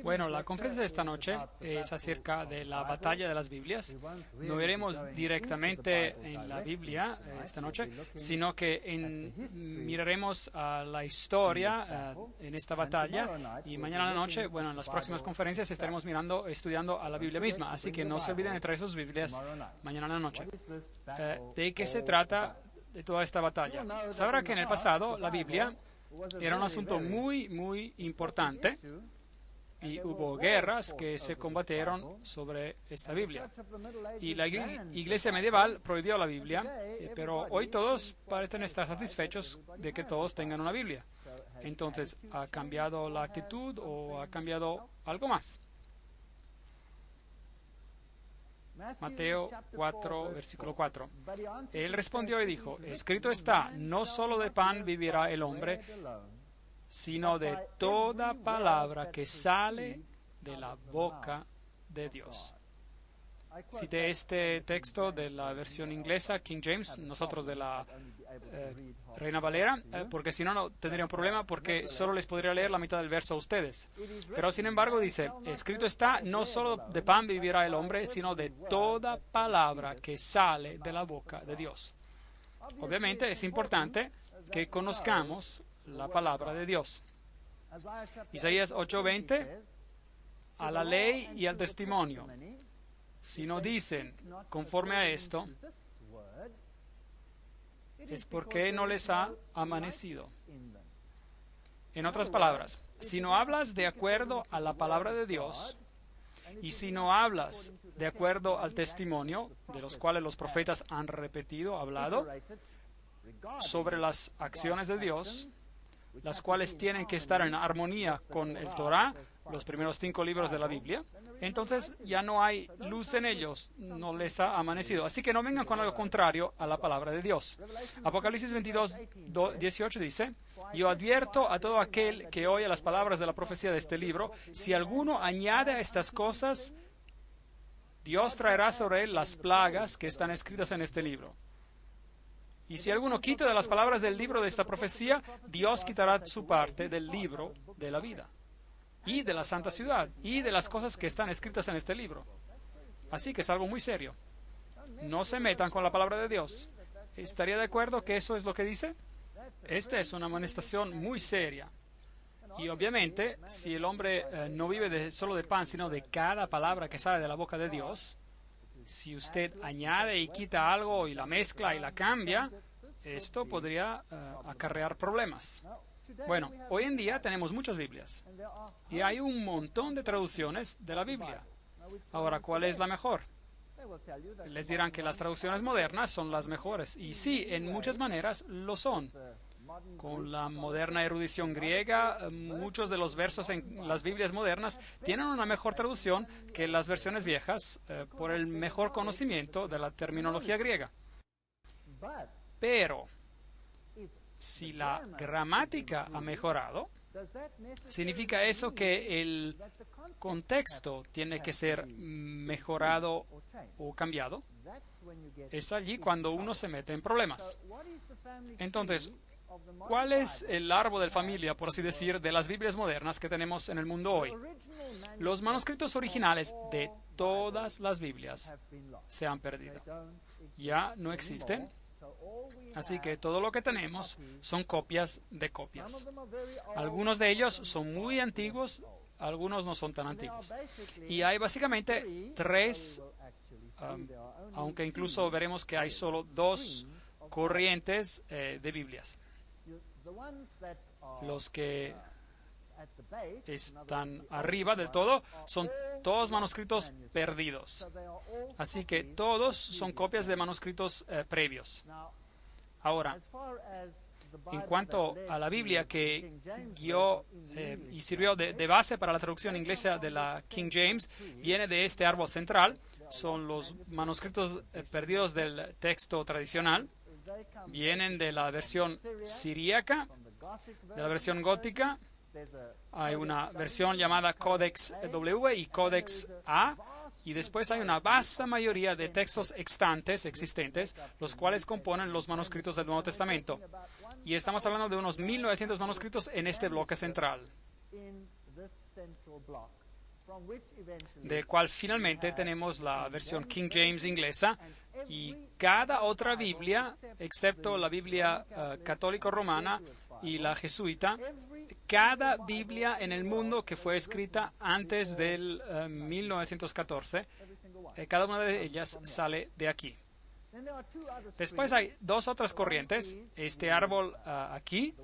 Bueno, la conferencia de esta noche es acerca de la batalla de las Biblias. No iremos directamente en la Biblia esta noche, sino que miraremos a la historia en esta batalla, y mañana a la noche, bueno, en las próximas conferencias estaremos estudiando a la Biblia misma. Así que no se olviden de traer sus Biblias mañana a la noche. ¿De qué se trata de toda esta batalla? Sabrá que en el pasado la Biblia era un asunto muy, muy importante, y hubo guerras que se combatieron sobre esta Biblia. Y la iglesia medieval prohibió la Biblia, pero hoy todos parecen estar satisfechos de que todos tengan una Biblia. Entonces, ¿ha cambiado la actitud o ha cambiado algo más? Mateo 4, versículo 4. Él respondió y dijo: escrito está, no solo de pan vivirá el hombre, sino de toda palabra que sale de la boca de Dios. Cité este texto de la versión inglesa, King James, nosotros de la Reina Valera, porque si no, no tendría un problema, porque solo les podría leer la mitad del verso a ustedes. Pero sin embargo dice: escrito está, no solo de pan vivirá el hombre, sino de toda palabra que sale de la boca de Dios. Obviamente es importante que conozcamos la palabra de Dios. Isaías 8:20, a la ley y al testimonio, si no dicen conforme a esto, es porque no les ha amanecido. En otras palabras, si no hablas de acuerdo a la palabra de Dios, y si no hablas de acuerdo al testimonio, de los cuales los profetas han hablado, sobre las acciones de Dios, las cuales tienen que estar en armonía con el Torah, los primeros 5 libros de la Biblia, entonces ya no hay luz en ellos, no les ha amanecido. Así que no vengan con algo contrario a la palabra de Dios. Apocalipsis 22:18 dice: yo advierto a todo aquel que oye las palabras de la profecía de este libro, si alguno añade a estas cosas, Dios traerá sobre él las plagas que están escritas en este libro. Y si alguno quita de las palabras del libro de esta profecía, Dios quitará su parte del libro de la vida, y de la santa ciudad, y de las cosas que están escritas en este libro. Así que es algo muy serio. No se metan con la palabra de Dios. ¿Estaría de acuerdo que eso es lo que dice? Esta es una amonestación muy seria. Y obviamente, si el hombre no vive solo de pan, sino de cada palabra que sale de la boca de Dios, si usted añade y quita algo y la mezcla y la cambia, esto podría acarrear problemas. Bueno, hoy en día tenemos muchas Biblias y hay un montón de traducciones de la Biblia. Ahora, ¿cuál es la mejor? Les dirán que las traducciones modernas son las mejores, y sí, en muchas maneras lo son. con la moderna erudición griega, muchos de los versos en las Biblias modernas tienen una mejor traducción que las versiones viejas por el mejor conocimiento de la terminología griega. Pero, si la gramática ha mejorado, ¿significa eso que el contexto tiene que ser mejorado o cambiado? Es allí cuando uno se mete en problemas. Entonces, ¿cuál es el árbol de familia, por así decir, de las Biblias modernas que tenemos en el mundo hoy? Los manuscritos originales de todas las Biblias se han perdido. Ya no existen. Así que todo lo que tenemos son copias de copias. Algunos de ellos son muy antiguos, algunos no son tan antiguos. Y hay básicamente tres, aunque incluso veremos que hay solo dos corrientes de Biblias. Los que están arriba del todo son todos manuscritos perdidos. Así que todos son copias de manuscritos previos. Ahora, en cuanto a la Biblia que guió y sirvió de base para la traducción inglesa de la King James, viene de este árbol central. Son los manuscritos perdidos del texto tradicional. Vienen de la versión siríaca, de la versión gótica. Hay una versión llamada Codex W y Codex A, y después hay una vasta mayoría de textos existentes, los cuales componen los manuscritos del Nuevo Testamento. Y estamos hablando de unos 1900 manuscritos en este bloque central, del cual finalmente tenemos la versión King James inglesa, y cada otra Biblia, excepto la Biblia católico-romana y la jesuita, cada Biblia en el mundo que fue escrita antes del 1914, cada una de ellas sale de aquí. Después hay dos otras corrientes. Este árbol aquí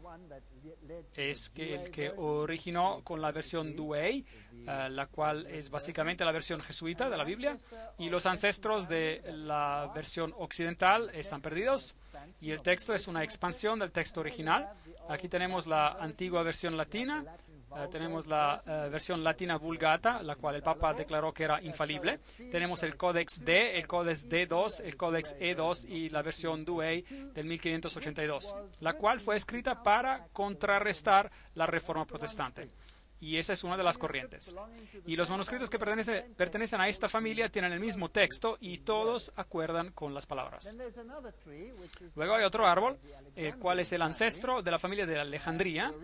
es el que originó con la versión Douay, la cual es básicamente la versión jesuita de la Biblia, y los ancestros de la versión occidental están perdidos, y el texto es una expansión del texto original. Aquí tenemos la antigua versión latina. Tenemos la versión latina Vulgata, la cual el Papa declaró que era infalible. Tenemos el Codex D, el Codex D2, el Codex E2 y la versión Douay del 1582, la cual fue escrita para contrarrestar la Reforma Protestante. Y esa es una de las corrientes. Y los manuscritos que pertenecen a esta familia tienen el mismo texto y todos acuerdan con las palabras. Luego hay otro árbol, el cual es el ancestro de la familia de Alejandría,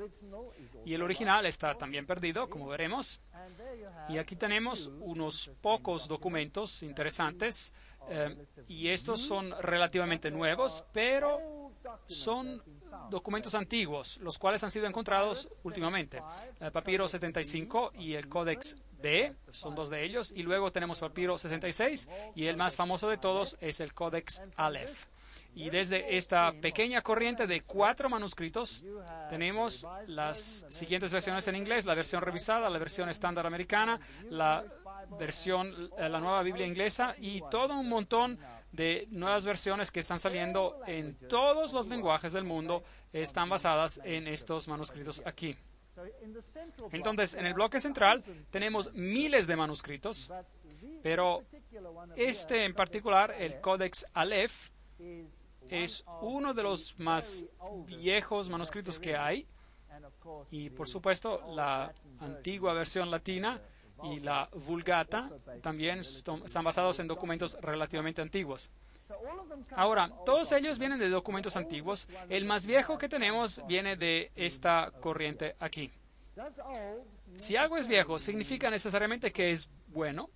y el original está también perdido, como veremos. Y aquí tenemos unos pocos documentos interesantes, y estos son relativamente nuevos, pero son documentos antiguos, los cuales han sido encontrados últimamente. El Papiro 75 y el Codex B son dos de ellos, y luego tenemos Papiro 66, y el más famoso de todos es el Codex Aleph. Y desde esta pequeña corriente de 4 manuscritos tenemos las siguientes versiones en inglés: la versión revisada, la versión estándar americana, la nueva Biblia inglesa, y todo un montón de nuevas versiones que están saliendo en todos los lenguajes del mundo. Están basadas en estos manuscritos aquí. Entonces, en el bloque central tenemos miles de manuscritos, pero este en particular, el Codex Aleph, es uno de los más viejos manuscritos que hay, y por supuesto la antigua versión latina y la Vulgata también están basados en documentos relativamente antiguos. Ahora, todos ellos vienen de documentos antiguos. El más viejo que tenemos viene de esta corriente aquí. Si algo es viejo, ¿significa necesariamente que es bueno?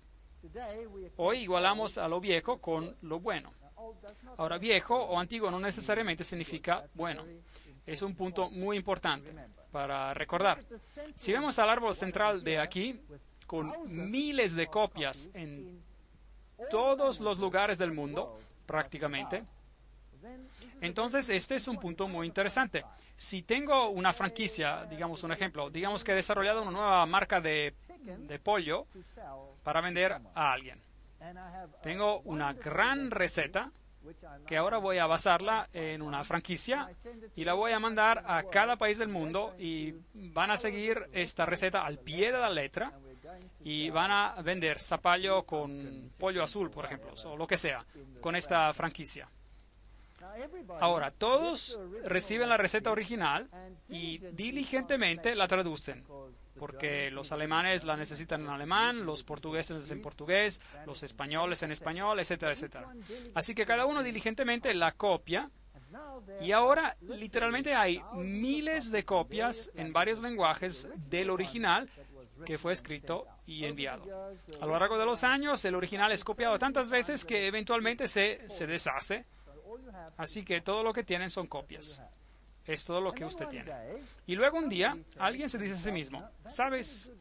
Hoy igualamos a lo viejo con lo bueno. Ahora, viejo o antiguo no necesariamente significa bueno. Es un punto muy importante para recordar. Si vemos al árbol central de aquí, con miles de copias en todos los lugares del mundo, prácticamente, entonces este es un punto muy interesante. Si tengo una franquicia, digamos un ejemplo, digamos que he desarrollado una nueva marca de pollo para vender a alguien. Tengo una gran receta que ahora voy a basarla en una franquicia y la voy a mandar a cada país del mundo y van a seguir esta receta al pie de la letra y van a vender zapallo con pollo azul, por ejemplo, o lo que sea, con esta franquicia. Ahora, todos reciben la receta original y diligentemente la traducen, porque los alemanes la necesitan en alemán, los portugueses en portugués, los españoles en español, etcétera, etcétera. Así que cada uno diligentemente la copia y ahora literalmente hay miles de copias en varios lenguajes del original que fue escrito y enviado. A lo largo de los años, el original es copiado tantas veces que eventualmente se deshace. Así que todo lo que tienen son copias. Es todo lo que usted tiene. Y luego un día, alguien se dice a sí mismo, ¿sabes?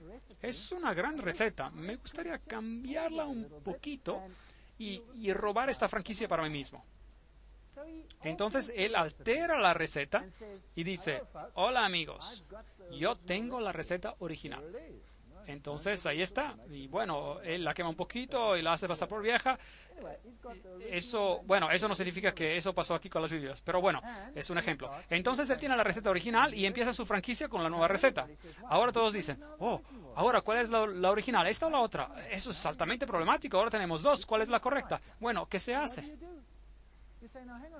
Es una gran receta. Me gustaría cambiarla un poquito y robar esta franquicia para mí mismo. Entonces, él altera la receta y dice, hola amigos, yo tengo la receta original. Entonces, ahí está. Y bueno, él la quema un poquito y la hace pasar por vieja. Eso no significa que eso pasó aquí con las Biblias, pero bueno, es un ejemplo. Entonces, él tiene la receta original y empieza su franquicia con la nueva receta. Ahora todos dicen, ahora, ¿cuál es la original? ¿Esta o la otra? Eso es altamente problemático. Ahora tenemos dos. ¿Cuál es la correcta? Bueno, ¿qué se hace?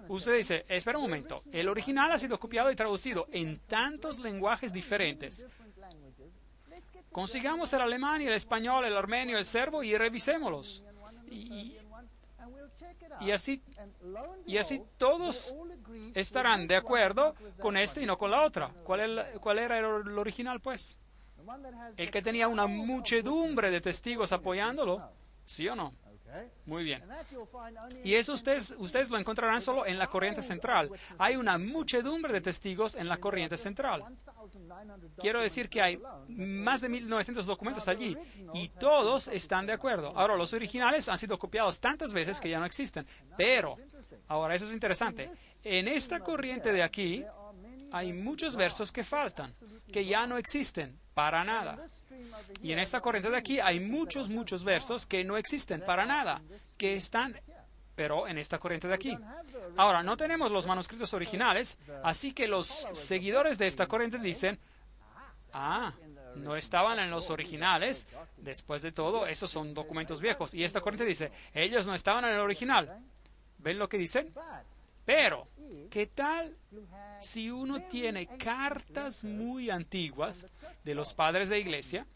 Usted dice, espera un momento. El original ha sido copiado y traducido en tantos lenguajes diferentes. Consigamos el alemán y el español, el armenio, el serbo y revisémoslos. Y así todos estarán de acuerdo con este y no con la otra. ¿Cuál era el original, pues? El que tenía una muchedumbre de testigos apoyándolo, ¿sí o no? Muy bien. Y eso ustedes lo encontrarán solo en la corriente central. Hay una muchedumbre de testigos en la corriente central. Quiero decir que hay más de 1.900 documentos allí y todos están de acuerdo. Ahora, los originales han sido copiados tantas veces que ya no existen. Pero, ahora eso es interesante. En esta corriente de aquí hay muchos versos que faltan, que ya no existen para nada. Y en esta corriente de aquí hay muchos versos que no existen para nada, que están, pero en esta corriente de aquí. Ahora, no tenemos los manuscritos originales, así que los seguidores de esta corriente dicen, no estaban en los originales, después de todo, esos son documentos viejos. Y esta corriente dice, ellos no estaban en el original. ¿Ven lo que dicen? Pero, ¿qué tal si uno tiene cartas muy antiguas de los padres de iglesia,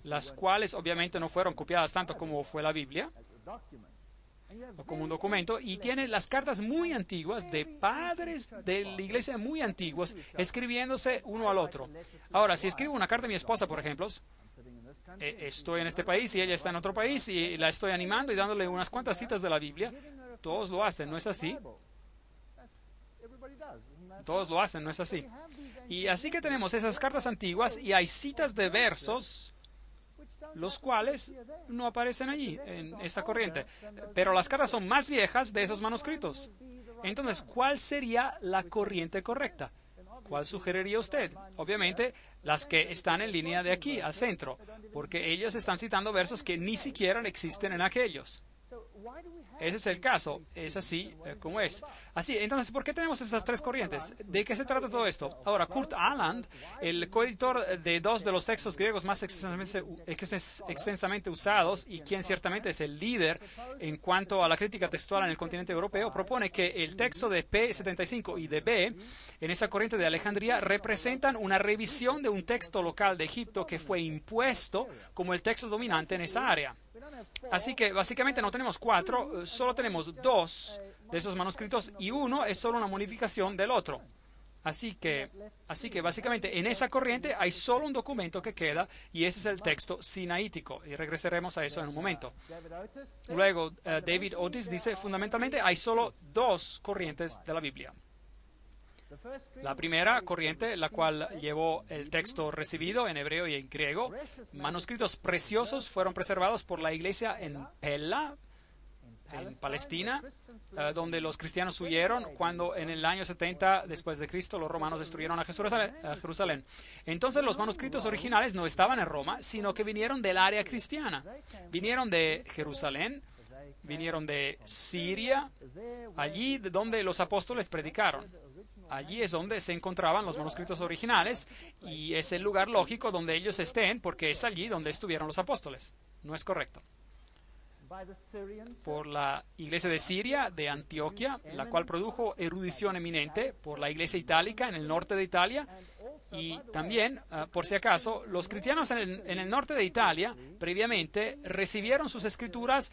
las cuales obviamente no fueron copiadas tanto como fue la Biblia, o como un documento, y tiene las cartas muy antiguas de padres de la iglesia muy antiguos escribiéndose uno al otro? Ahora, si escribo una carta a mi esposa, por ejemplo, estoy en este país y ella está en otro país y la estoy animando y dándole unas cuantas citas de la Biblia, todos lo hacen, ¿no es así? Todos lo hacen, ¿no es así? Y así que tenemos esas cartas antiguas y hay citas de versos los cuales no aparecen allí en esta corriente. Pero las cartas son más viejas de esos manuscritos. Entonces, ¿cuál sería la corriente correcta? ¿Cuál sugeriría usted? Obviamente, las que están en línea de aquí, al centro, porque ellos están citando versos que ni siquiera existen en aquellos. Ese es el caso, es así como es. Así, entonces, ¿por qué tenemos estas tres corrientes? ¿De qué se trata todo esto? Ahora, Kurt Aland, el coeditor de dos de los textos griegos más extensamente usados y quien ciertamente es el líder en cuanto a la crítica textual en el continente europeo, propone que el texto de P75 y de B, en esa corriente de Alejandría, representan una revisión de un texto local de Egipto que fue impuesto como el texto dominante en esa área. Así que básicamente no tenemos cuatro, solo tenemos dos de esos manuscritos y uno es solo una modificación del otro. Así que básicamente en esa corriente hay solo un documento que queda y ese es el texto sinaítico y regresaremos a eso en un momento. Luego, David Otis dice, fundamentalmente hay solo dos corrientes de la Biblia. La primera corriente, la cual llevó el texto recibido en hebreo y en griego, manuscritos preciosos fueron preservados por la iglesia en Pella, en Palestina, donde los cristianos huyeron cuando en el año 70 después de Cristo los romanos destruyeron a Jerusalén. Entonces los manuscritos originales no estaban en Roma, sino que vinieron del área cristiana. Vinieron de Jerusalén, vinieron de Siria, allí donde los apóstoles predicaron. Allí es donde se encontraban los manuscritos originales y es el lugar lógico donde ellos estén porque es allí donde estuvieron los apóstoles. No es correcto. Por la iglesia de Siria, de Antioquia, la cual produjo erudición eminente, por la iglesia itálica en el norte de Italia, y también, por si acaso, los cristianos en el norte de Italia, previamente, recibieron sus escrituras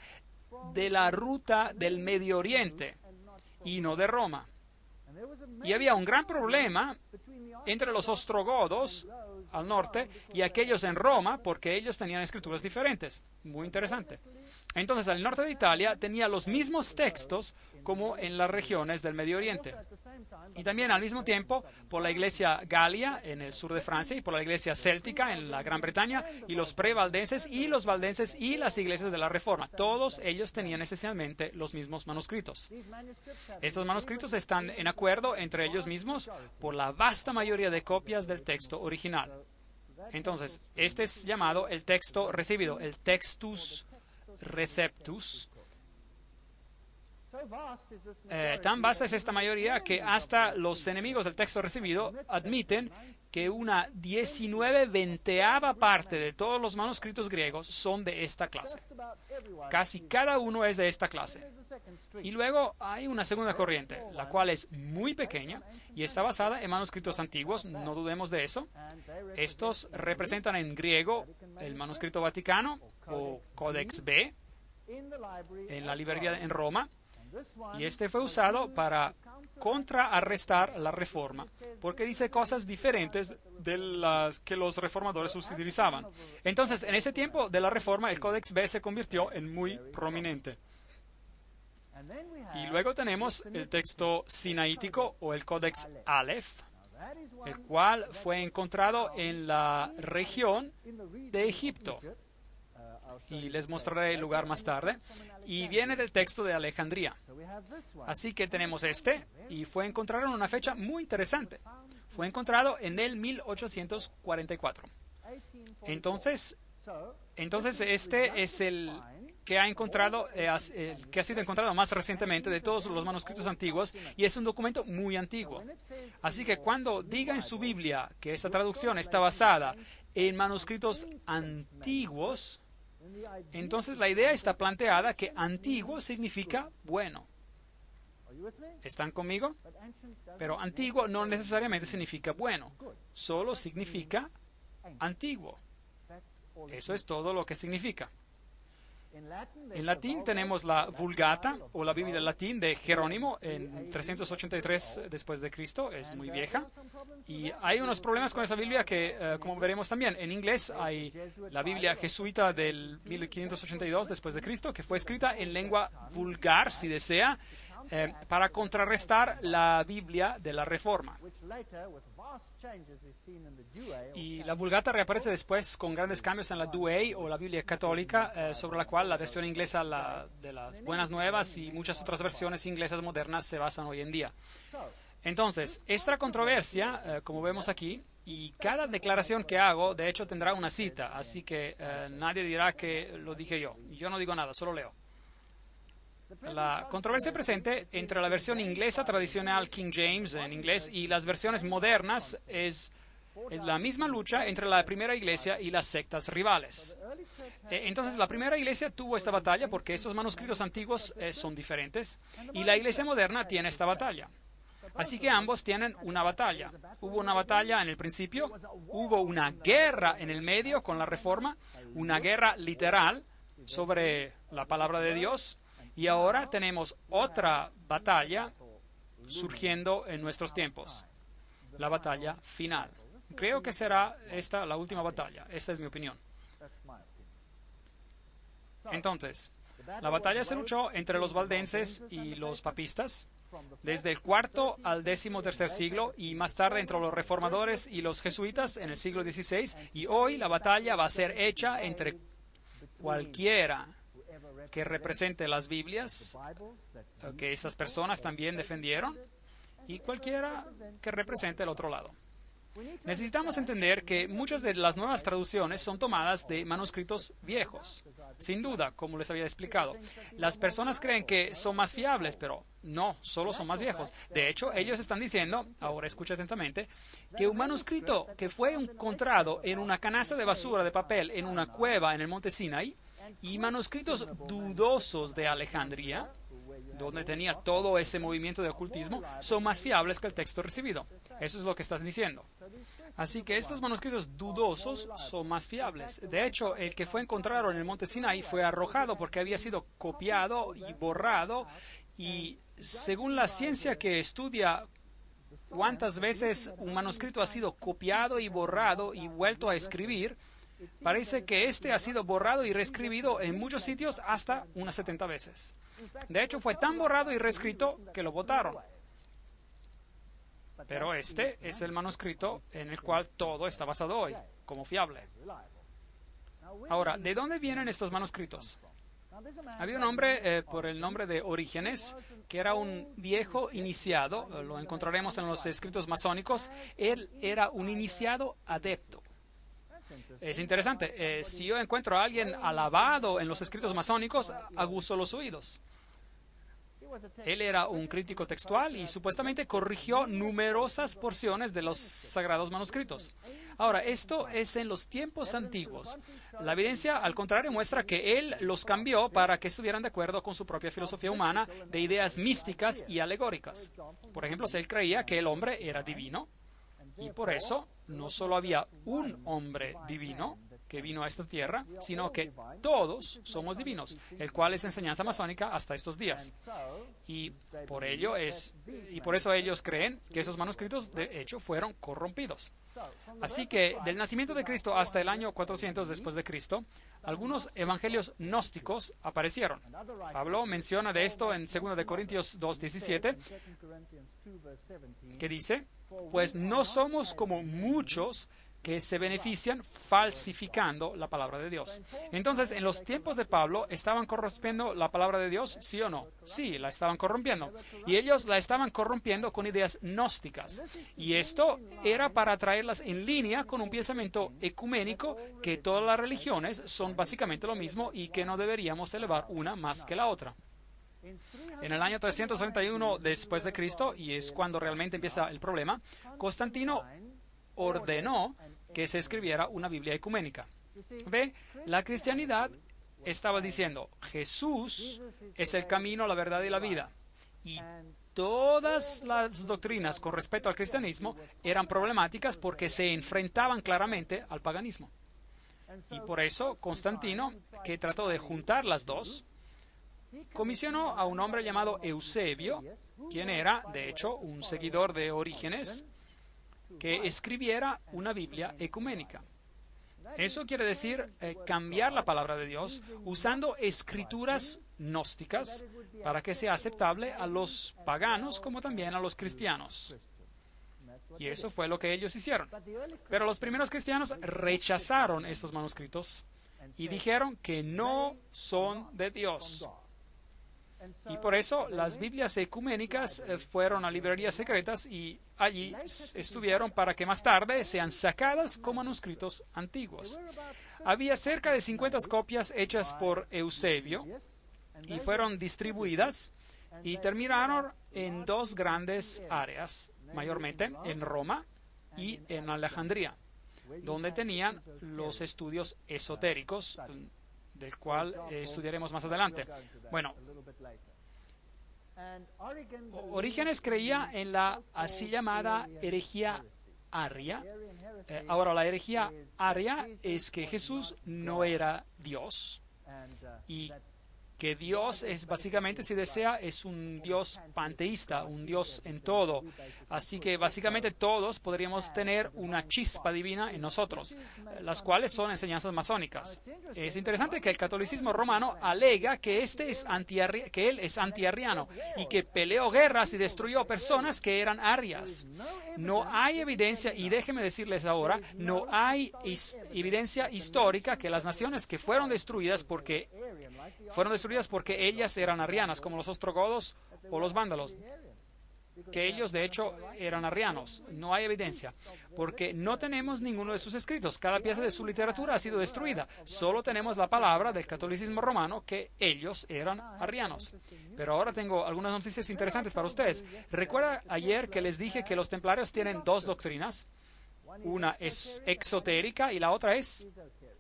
de la ruta del Medio Oriente y no de Roma. Y había un gran problema entre los ostrogodos al norte y aquellos en Roma porque ellos tenían escrituras diferentes. Muy interesante. Entonces, el norte de Italia tenía los mismos textos como en las regiones del Medio Oriente. Y también al mismo tiempo por la iglesia galia en el sur de Francia y por la iglesia céltica en la Gran Bretaña y los prevaldenses y los valdenses y las iglesias de la Reforma. Todos ellos tenían esencialmente los mismos manuscritos. Estos manuscritos están en acuerdo entre ellos mismos por la vasta mayoría de copias del texto original. Entonces, este es llamado el texto recibido, el textus receptus. Tan vasta es esta mayoría que hasta los enemigos del texto recibido admiten que una 19/20ª parte de todos los manuscritos griegos son de esta clase. Casi cada uno es de esta clase. Y luego hay una segunda corriente, la cual es muy pequeña y está basada en manuscritos antiguos, no dudemos de eso. Estos representan en griego el manuscrito vaticano o Codex B en la librería en Roma. Y este fue usado para contrarrestar la reforma, porque dice cosas diferentes de las que los reformadores utilizaban. Entonces, en ese tiempo de la reforma, el Codex B se convirtió en muy prominente. Y luego tenemos el texto sinaítico o el Codex Aleph, el cual fue encontrado en la región de Egipto. Y les mostraré el lugar más tarde, y viene del texto de Alejandría. Así que tenemos este, y fue encontrado en una fecha muy interesante. Fue encontrado en el 1844. Entonces este es el que ha sido encontrado más recientemente de todos los manuscritos antiguos, y es un documento muy antiguo. Así que cuando diga en su Biblia que esa traducción está basada en manuscritos antiguos, entonces la idea está planteada que antiguo significa bueno. ¿Están conmigo? Pero antiguo no necesariamente significa bueno, solo significa antiguo. Eso es todo lo que significa. En latín tenemos la Vulgata o la Biblia latín de Jerónimo en 383 después de Cristo, es muy vieja. Y hay unos problemas con esa Biblia que, como veremos también, en inglés hay la Biblia jesuita del 1582 después de Cristo, que fue escrita en lengua vulgar, si desea, para contrarrestar la Biblia de la Reforma. Y la Vulgata reaparece después con grandes cambios en la Douay o la Biblia católica, sobre la cual la versión inglesa de las Buenas Nuevas y muchas otras versiones inglesas modernas se basan hoy en día. Entonces, esta controversia, como vemos aquí, y cada declaración que hago, de hecho, tendrá una cita, así que nadie dirá que lo dije yo. Yo no digo nada, solo leo. La controversia presente entre la versión inglesa tradicional King James en inglés y las versiones modernas es la misma lucha entre la primera iglesia y las sectas rivales. Entonces, la primera iglesia tuvo esta batalla porque estos manuscritos antiguos son diferentes y la iglesia moderna tiene esta batalla. Así que ambos tienen una batalla. Hubo una batalla en el principio, hubo una guerra en el medio con la Reforma, una guerra literal sobre la palabra de Dios. Y ahora tenemos otra batalla surgiendo en nuestros tiempos, la batalla final. Creo que será esta la última batalla. Esta es mi opinión. Entonces, la batalla se luchó entre los valdenses y los papistas desde el IV al XIII siglo y más tarde entre los reformadores y los jesuitas en el siglo XVI. Y hoy la batalla va a ser hecha entre cualquiera que represente las Biblias, que esas personas también defendieron, y cualquiera que represente el otro lado. Necesitamos entender que muchas de las nuevas traducciones son tomadas de manuscritos viejos. Sin duda, como les había explicado. Las personas creen que son más fiables, pero no, solo son más viejos. De hecho, ellos están diciendo, ahora escucha atentamente, que un manuscrito que fue encontrado en una canasta de basura de papel en una cueva en el monte Sinaí y manuscritos dudosos de Alejandría, donde tenía todo ese movimiento de ocultismo, son más fiables que el texto recibido. Eso es lo que estás diciendo. Así que estos manuscritos dudosos son más fiables. De hecho, el que fue encontrado en el monte Sinaí fue arrojado porque había sido copiado y borrado, y según la ciencia que estudia cuántas veces un manuscrito ha sido copiado y borrado y vuelto a escribir, parece que este ha sido borrado y reescribido en muchos sitios hasta unas 70 veces. De hecho, fue tan borrado y reescrito que lo botaron. Pero este es el manuscrito en el cual todo está basado hoy, como fiable. Ahora, ¿de dónde vienen estos manuscritos? Había un hombre por el nombre de Orígenes, que era un viejo iniciado, lo encontraremos en los escritos masónicos. Él era un iniciado adepto. Es interesante, si yo encuentro a alguien alabado en los escritos masónicos, aguzo los oídos. Él era un crítico textual y supuestamente corrigió numerosas porciones de los sagrados manuscritos. Ahora, esto es en los tiempos antiguos. La evidencia, al contrario, muestra que él los cambió para que estuvieran de acuerdo con su propia filosofía humana de ideas místicas y alegóricas. Por ejemplo, él creía que el hombre era divino, y por eso no solo había un hombre divino que vino a esta tierra, sino que todos somos divinos, el cual es enseñanza masónica hasta estos días. Y por eso ellos creen que esos manuscritos, de hecho, fueron corrompidos. Así que del nacimiento de Cristo hasta el año 400 después de Cristo, algunos evangelios gnósticos aparecieron. Pablo menciona de esto en 2 de Corintios 2:17, que dice: pues no somos como muchos que se benefician falsificando la palabra de Dios. Entonces, en los tiempos de Pablo, ¿estaban corrompiendo la palabra de Dios? ¿Sí o no? Sí, la estaban corrompiendo. Y ellos la estaban corrompiendo con ideas gnósticas. Y esto era para traerlas en línea con un pensamiento ecuménico, que todas las religiones son básicamente lo mismo y que no deberíamos elevar una más que la otra. En el año 331 después de Cristo, y es cuando realmente empieza el problema, Constantino ordenó que se escribiera una Biblia ecuménica. Ve, la cristianidad estaba diciendo: Jesús es el camino, la verdad y la vida. Y todas las doctrinas con respecto al cristianismo eran problemáticas porque se enfrentaban claramente al paganismo. Y por eso Constantino, que trató de juntar las dos, comisionó a un hombre llamado Eusebio, quien era, de hecho, un seguidor de Orígenes, que escribiera una Biblia ecuménica. Eso quiere decir cambiar la palabra de Dios usando escrituras gnósticas para que sea aceptable a los paganos como también a los cristianos. Y eso fue lo que ellos hicieron. Pero los primeros cristianos rechazaron estos manuscritos y dijeron que no son de Dios. Y por eso las Biblias ecuménicas fueron a librerías secretas y allí estuvieron para que más tarde sean sacadas como manuscritos antiguos. Había cerca de 50 copias hechas por Eusebio y fueron distribuidas y terminaron en dos grandes áreas, mayormente en Roma y en Alejandría, donde tenían los estudios esotéricos, del cual estudiaremos más adelante. Bueno, Orígenes creía en la así llamada herejía aria. Ahora, la herejía aria es que Jesús no era Dios y que Dios es básicamente, si desea, es un Dios panteísta, un Dios en todo. Así que básicamente todos podríamos tener una chispa divina en nosotros, las cuales son enseñanzas masónicas. Es interesante que el catolicismo romano alega que él es antiarriano y que peleó guerras y destruyó personas que eran arias. No hay evidencia, y déjenme decirles ahora, no hay evidencia histórica que las naciones que fueron destruidas porque ellas eran arrianas, como los ostrogodos o los vándalos. que ellos de hecho eran arrianos. No hay evidencia, porque no tenemos ninguno de sus escritos. Cada pieza de su literatura ha sido destruida. Solo tenemos la palabra del catolicismo romano que ellos eran arrianos. Pero ahora tengo algunas noticias interesantes para ustedes. ¿Recuerda ayer que les dije que los templarios tienen dos doctrinas? Una es exotérica y la otra es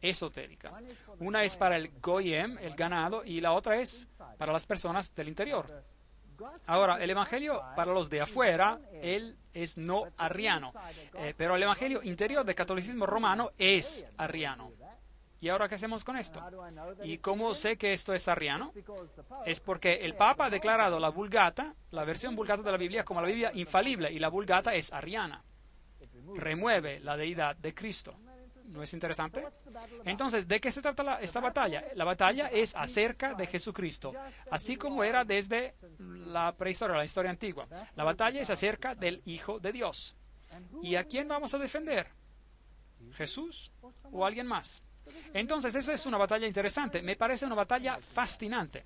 esotérica. Una es para el Goyim, el ganado, y la otra es para las personas del interior. Ahora, el evangelio para los de afuera, él es no arriano, pero el evangelio interior del catolicismo romano es arriano. ¿Y ahora qué hacemos con esto? ¿Y cómo sé que esto es arriano? Es porque el Papa ha declarado la Vulgata, la versión Vulgata de la Biblia, como la Biblia infalible, y la Vulgata es arriana. Remueve la deidad de Cristo. ¿No es interesante? Entonces, ¿de qué se trata esta batalla? La batalla es acerca de Jesucristo, así como era desde la prehistoria, la historia antigua. La batalla es acerca del Hijo de Dios. ¿Y a quién vamos a defender? ¿Jesús o alguien más? Entonces, esa es una batalla interesante. Me parece una batalla fascinante.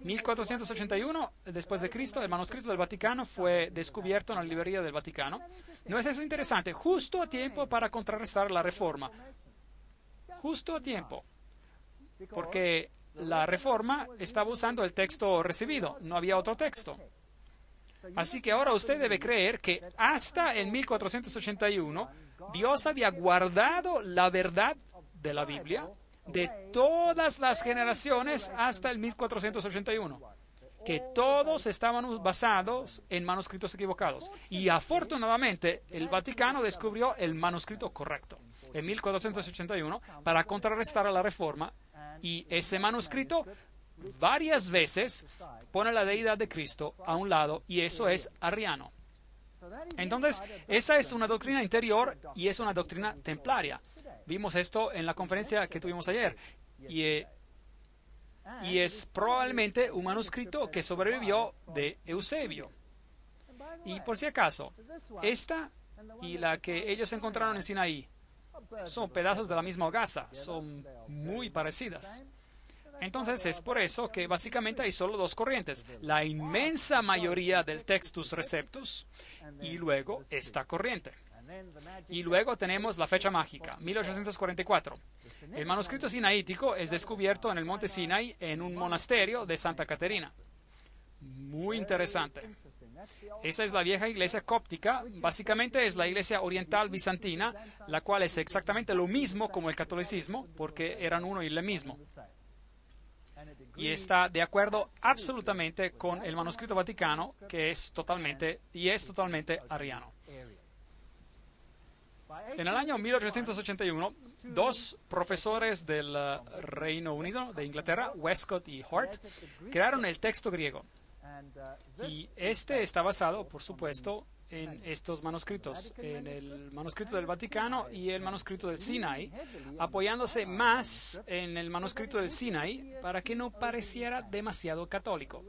1481, después de Cristo, el manuscrito del Vaticano fue descubierto en la librería del Vaticano. ¿No es eso interesante? Justo a tiempo para contrarrestar la Reforma. Justo a tiempo. Porque la Reforma estaba usando el texto recibido, no había otro texto. Así que ahora usted debe creer que hasta en 1481 Dios había guardado la verdad de la Biblia de todas las generaciones hasta el 1481, que todos estaban basados en manuscritos equivocados. Y afortunadamente el Vaticano descubrió el manuscrito correcto en 1481 para contrarrestar a la Reforma, y ese manuscrito varias veces pone la deidad de Cristo a un lado, y eso es arriano. Entonces, esa es una doctrina interior y es una doctrina templaria. Vimos esto en la conferencia que tuvimos ayer. Y es probablemente un manuscrito que sobrevivió de Eusebio. Y por si acaso, esta y la que ellos encontraron en Sinaí son pedazos de la misma hogaza, son muy parecidas. Entonces es por eso que básicamente hay solo dos corrientes: la inmensa mayoría del Textus Receptus y luego esta corriente. Y luego tenemos la fecha mágica, 1844. El manuscrito sinaítico es descubierto en el monte Sinai en un monasterio de Santa Caterina. Muy interesante. Esa es la vieja iglesia cóptica, básicamente es la iglesia oriental bizantina, la cual es exactamente lo mismo como el catolicismo, porque eran uno y el mismo. Y está de acuerdo absolutamente con el manuscrito vaticano, que es totalmente arriano. En el año 1881, dos profesores del Reino Unido, de Inglaterra, Westcott y Hort, crearon el texto griego. Y este está basado, por supuesto, en estos manuscritos, en el manuscrito del Vaticano y el manuscrito del Sinai, apoyándose más en el manuscrito del Sinai para que no pareciera demasiado católico.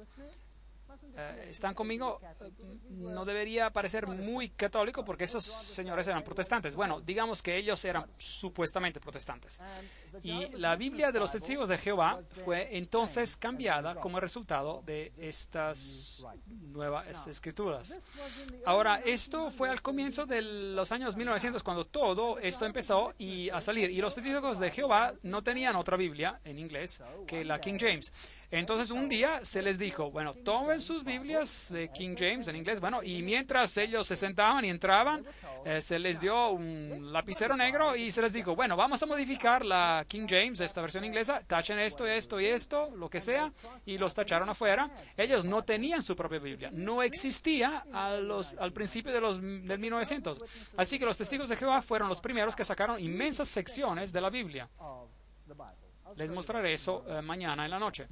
¿Están conmigo? No debería parecer muy católico porque esos señores eran protestantes. Bueno, digamos que ellos eran supuestamente protestantes. Y la Biblia de los Testigos de Jehová fue entonces cambiada como resultado de estas nuevas escrituras. Ahora, esto fue al comienzo de los años 1900 cuando todo esto empezó a salir. Y los Testigos de Jehová no tenían otra Biblia en inglés que la King James. Entonces un día se les dijo, bueno, tomen sus Biblias de King James en inglés, bueno, y mientras ellos se sentaban y entraban, se les dio un lapicero negro y se les dijo, bueno, vamos a modificar la King James, esta versión inglesa, tachen esto, esto y esto, lo que sea, y los tacharon afuera. Ellos no tenían su propia Biblia, no existía al principio del 1900. Así que los Testigos de Jehová fueron los primeros que sacaron inmensas secciones de la Biblia. Les mostraré eso mañana en la noche,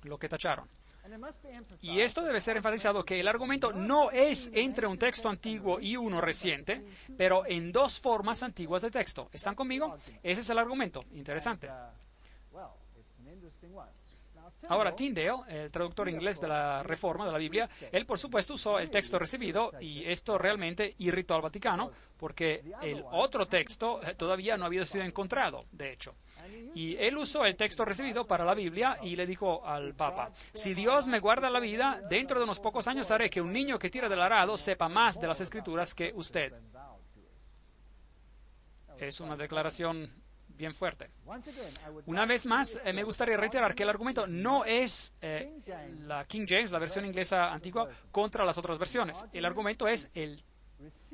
lo que tacharon. Y esto debe ser enfatizado, que el argumento no es entre un texto antiguo y uno reciente, pero en dos formas antiguas de texto. ¿Están conmigo? Ese es el argumento. Interesante. Ahora, Tyndale, el traductor inglés de la Reforma de la Biblia, él por supuesto usó el texto recibido, y esto realmente irritó al Vaticano porque el otro texto todavía no había sido encontrado, de hecho. Y él usó el texto recibido para la Biblia y le dijo al Papa: si Dios me guarda la vida, dentro de unos pocos años haré que un niño que tira del arado sepa más de las Escrituras que usted. Es una declaración bien fuerte. Una vez más, me gustaría reiterar que el argumento no es la King James, la versión inglesa antigua, contra las otras versiones. El argumento es el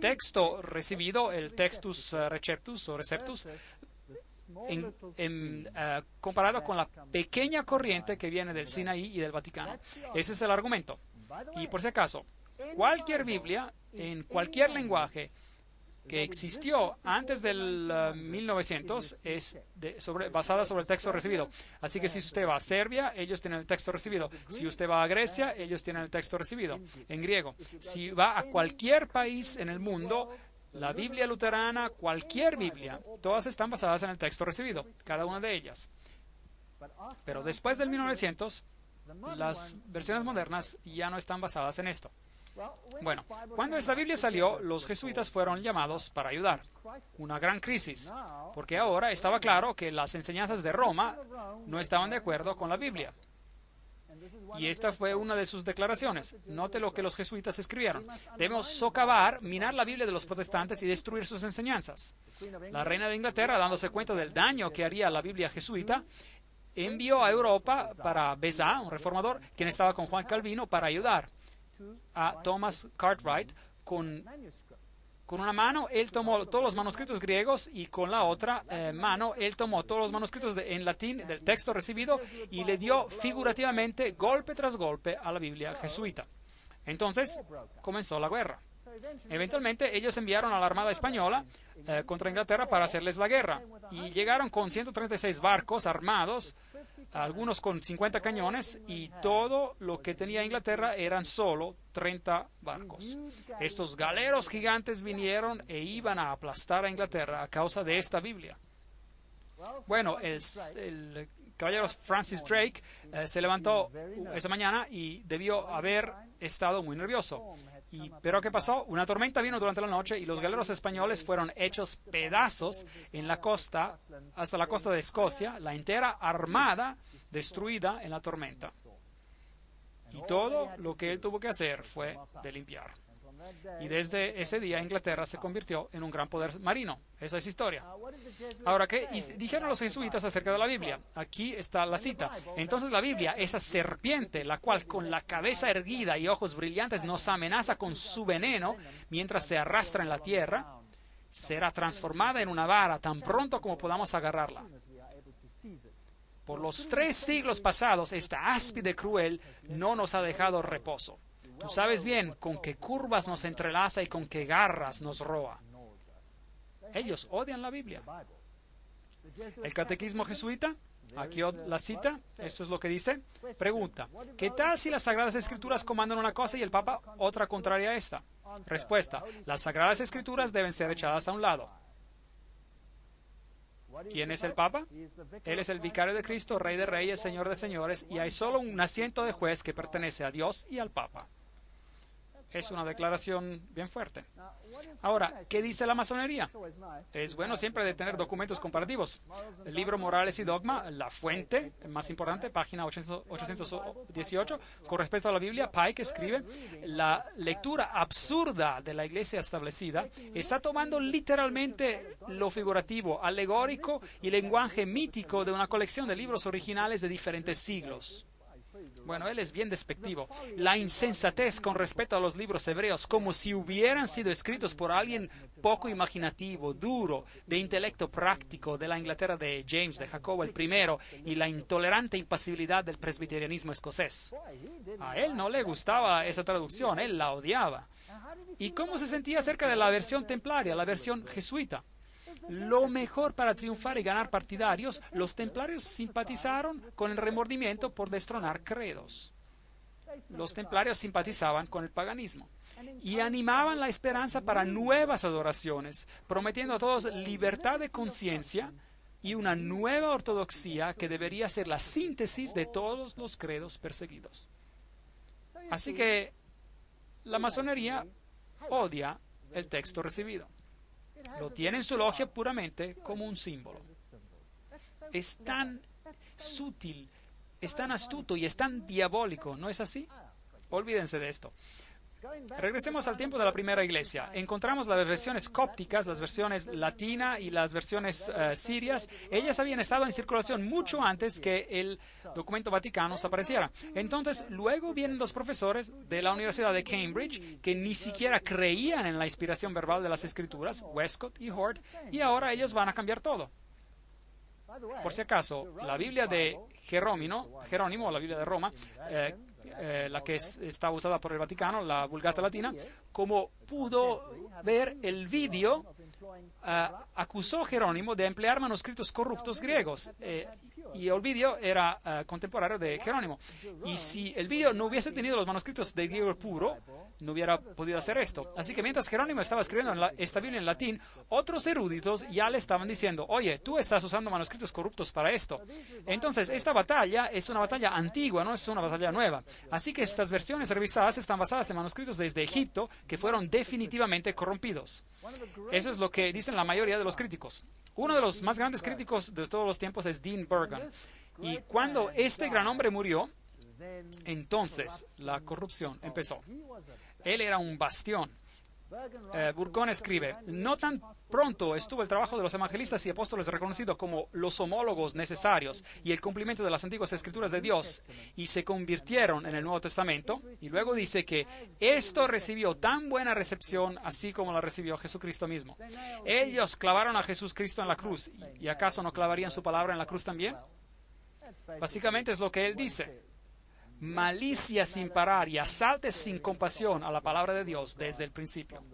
texto recibido, el textus receptus o receptus, comparado con la pequeña corriente que viene del Sinaí y del Vaticano. Ese es el argumento. Y por si acaso, cualquier Biblia, en cualquier lenguaje que existió antes del 1900 es basada sobre el texto recibido. Así que si usted va a Serbia, ellos tienen el texto recibido. Si usted va a Grecia, ellos tienen el texto recibido en griego. Si va a cualquier país en el mundo, la Biblia luterana, cualquier Biblia, todas están basadas en el texto recibido, cada una de ellas. Pero después del 1900, las versiones modernas ya no están basadas en esto. Bueno, cuando esta Biblia salió, los jesuitas fueron llamados para ayudar. Una gran crisis, porque ahora estaba claro que las enseñanzas de Roma no estaban de acuerdo con la Biblia. Y esta fue una de sus declaraciones. Note lo que los jesuitas escribieron: debemos socavar, minar la Biblia de los protestantes y destruir sus enseñanzas. La reina de Inglaterra, dándose cuenta del daño que haría la Biblia jesuita, envió a Europa para Beza, un reformador, quien estaba con Juan Calvino, para ayudar a Thomas Cartwright. Con una mano él tomó todos los manuscritos griegos y con la otra mano él tomó todos los manuscritos en latín del texto recibido y le dio figurativamente golpe tras golpe a la Biblia jesuita. Entonces comenzó la guerra. Eventualmente ellos enviaron a la Armada Española contra Inglaterra para hacerles la guerra y llegaron con 136 barcos armados, algunos con 50 cañones, y todo lo que tenía Inglaterra eran solo 30 barcos. Estos galeros gigantes vinieron e iban a aplastar a Inglaterra a causa de esta Biblia. Bueno, el caballero Francis Drake se levantó esa mañana y debió haber estado muy nervioso. ¿Pero qué pasó? Una tormenta vino durante la noche y los galeros españoles fueron hechos pedazos en la costa, hasta la costa de Escocia, la entera armada destruida en la tormenta. Y todo lo que él tuvo que hacer fue de limpiar. Y desde ese día Inglaterra se convirtió en un gran poder marino. Esa es historia. Ahora, ¿qué dijeron los jesuitas acerca de la Biblia? Aquí está la cita. Entonces la Biblia, esa serpiente, la cual con la cabeza erguida y ojos brillantes nos amenaza con su veneno mientras se arrastra en la tierra, será transformada en una vara tan pronto como podamos agarrarla. Por los 3 siglos pasados, esta áspide cruel no nos ha dejado reposo. Tú sabes bien con qué curvas nos entrelaza y con qué garras nos roa. Ellos odian la Biblia. El catequismo jesuita, aquí la cita, esto es lo que dice. Pregunta: ¿qué tal si las Sagradas Escrituras comandan una cosa y el Papa otra contraria a esta? Respuesta: las Sagradas Escrituras deben ser echadas a un lado. ¿Quién es el Papa? Él es el vicario de Cristo, Rey de Reyes, Señor de Señores, y hay solo un asiento de juez que pertenece a Dios y al Papa. Es una declaración bien fuerte. Ahora, ¿qué dice la masonería? Es bueno siempre de tener documentos comparativos. El libro Morales y Dogma, la fuente más importante, página 818, con respecto a la Biblia, Pike escribe: la lectura absurda de la Iglesia establecida está tomando literalmente lo figurativo, alegórico y lenguaje mítico de una colección de libros originales de diferentes siglos. Bueno, él es bien despectivo. La insensatez con respecto a los libros hebreos, como si hubieran sido escritos por alguien poco imaginativo, duro, de intelecto práctico, de la Inglaterra de James, de Jacobo I, y la intolerante impasibilidad del presbiterianismo escocés. A él no le gustaba esa traducción, él la odiaba. ¿Y cómo se sentía acerca de la versión templaria, la versión jesuita? Lo mejor para triunfar y ganar partidarios, los templarios simpatizaron con el remordimiento por destronar credos. Los templarios simpatizaban con el paganismo y animaban la esperanza para nuevas adoraciones, prometiendo a todos libertad de conciencia y una nueva ortodoxia que debería ser la síntesis de todos los credos perseguidos. Así que la masonería odia el texto recibido. Lo tiene en su logia puramente como un símbolo. es tan sutil, es tan astuto y es tan diabólico, ¿no es así? Olvídense de esto. Regresemos al tiempo de la primera iglesia. Encontramos las versiones cópticas, las versiones latina y las versiones sirias. Ellas habían estado en circulación mucho antes que el documento Vaticano apareciera. Entonces, luego vienen los profesores de la Universidad de Cambridge que ni siquiera creían en la inspiración verbal de las Escrituras, Westcott y Hort, y ahora ellos van a cambiar todo. Por si acaso, la Biblia de Jerónimo, la Biblia de Roma, la que está usada por el Vaticano, la Vulgata Latina, como pudo ver el vídeo, acusó Jerónimo de emplear manuscritos corruptos griegos. Y el vídeo era contemporáneo de Jerónimo. Y si el vídeo no hubiese tenido los manuscritos de griego puro, no hubiera podido hacer esto. Así que mientras Jerónimo estaba escribiendo esta Biblia en latín, otros eruditos ya le estaban diciendo, oye, tú estás usando manuscritos corruptos para esto. Entonces, esta batalla es una batalla antigua, no es una batalla nueva. Así que estas versiones revisadas están basadas en manuscritos desde Egipto que fueron definitivamente corrompidos. Eso es lo que dicen la mayoría de los críticos. Uno de los más grandes críticos de todos los tiempos es Dean Burgon. Y cuando este gran hombre murió, entonces la corrupción empezó. Él era un bastión. Burgon escribe, no tan pronto estuvo el trabajo de los evangelistas y apóstoles reconocido como los homólogos necesarios y el cumplimiento de las antiguas escrituras de Dios y se convirtieron en el Nuevo Testamento, y luego dice que esto recibió tan buena recepción así como la recibió Jesucristo mismo. Ellos clavaron a Jesucristo en la cruz, ¿y acaso no clavarían su palabra en la cruz también? Básicamente es lo que él dice. Malicia sin parar y asaltes sin compasión a la palabra de Dios desde el principio.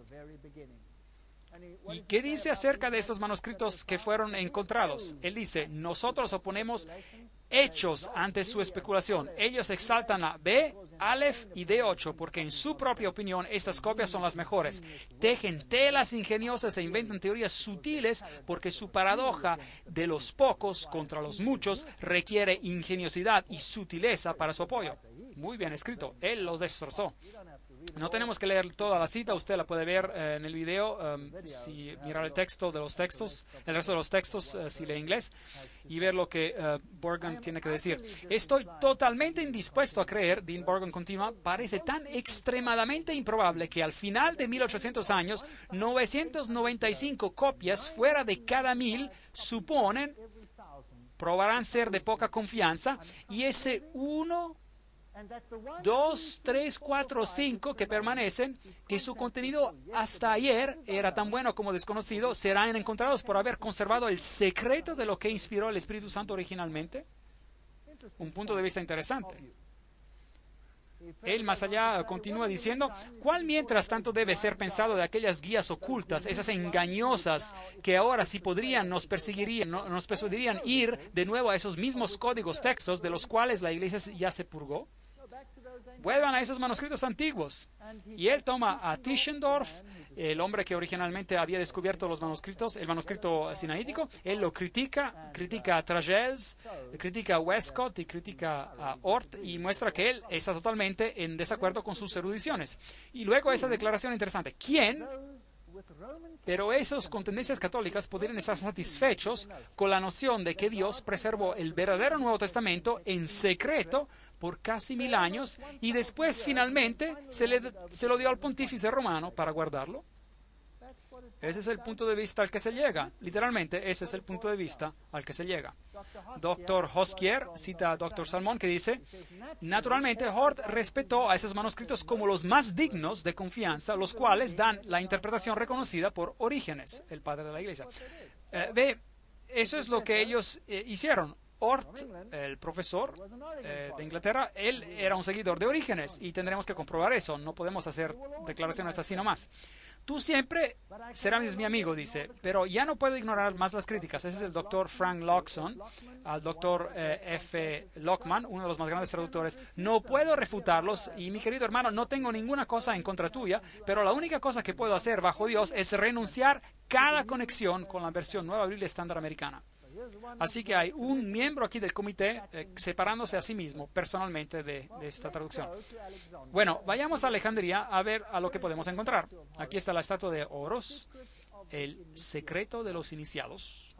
¿Y qué dice acerca de estos manuscritos que fueron encontrados? Él dice, nosotros oponemos hechos ante su especulación. Ellos exaltan a B, Aleph y D8 porque en su propia opinión estas copias son las mejores. Tejen telas ingeniosas e inventan teorías sutiles porque su paradoja de los pocos contra los muchos requiere ingeniosidad y sutileza para su apoyo. Muy bien escrito. Él lo destrozó. No tenemos que leer toda la cita, usted la puede ver en el video, si mirar el texto de los textos, el resto de los textos, si lee inglés, y ver lo que Burgon tiene que decir. Estoy totalmente indispuesto a creer, Dean Burgon continúa, parece tan extremadamente improbable que al final de 1800 años, 995 copias fuera de cada 1000 probarán ser de poca confianza, y ese 1, 2, 3, 4, 5 que permanecen, que su contenido hasta ayer era tan bueno como desconocido, serán encontrados por haber conservado el secreto de lo que inspiró el Espíritu Santo originalmente. Un punto de vista interesante. Él más allá continúa diciendo, ¿cuál mientras tanto debe ser pensado de aquellas guías ocultas, esas engañosas, que ahora si podrían nos persuadirían ir de nuevo a esos mismos códigos textos de los cuales la iglesia ya se purgó? Vuelvan a esos manuscritos antiguos. Y él toma a Tischendorf, el hombre que originalmente había descubierto los manuscritos, el manuscrito sinaítico, él lo critica a Tragels, critica a Westcott y critica a Hort y muestra que él está totalmente en desacuerdo con sus erudiciones. Y luego esa declaración interesante. ¿Quién? Pero esos con tendencias católicas podrían estar satisfechos con la noción de que Dios preservó el verdadero Nuevo Testamento en secreto por casi 1000 años y después finalmente se lo dio al pontífice romano para guardarlo. Ese es el punto de vista al que se llega. Literalmente, ese es el punto de vista al que se llega. Dr. Hoskier cita a Dr. Salmón que dice, naturalmente Hort respetó a esos manuscritos como los más dignos de confianza, los cuales dan la interpretación reconocida por Orígenes, el padre de la Iglesia. Eso es lo que ellos hicieron. Hort, el profesor de Inglaterra, él era un seguidor de Orígenes y tendremos que comprobar eso. No podemos hacer declaraciones así nomás. Tú siempre serás mi amigo, dice, pero ya no puedo ignorar más las críticas. Ese es el doctor Frank Loxon, al doctor F. Lockman, uno de los más grandes traductores. No puedo refutarlos y, mi querido hermano, no tengo ninguna cosa en contra tuya, pero la única cosa que puedo hacer bajo Dios es renunciar cada conexión con la versión Nueva Biblia Estándar Americana. Así que hay un miembro aquí del comité separándose a sí mismo personalmente de esta traducción. Bueno, vayamos a Alejandría a ver a lo que podemos encontrar. Aquí está la estatua de Horus. el secreto de los iniciados.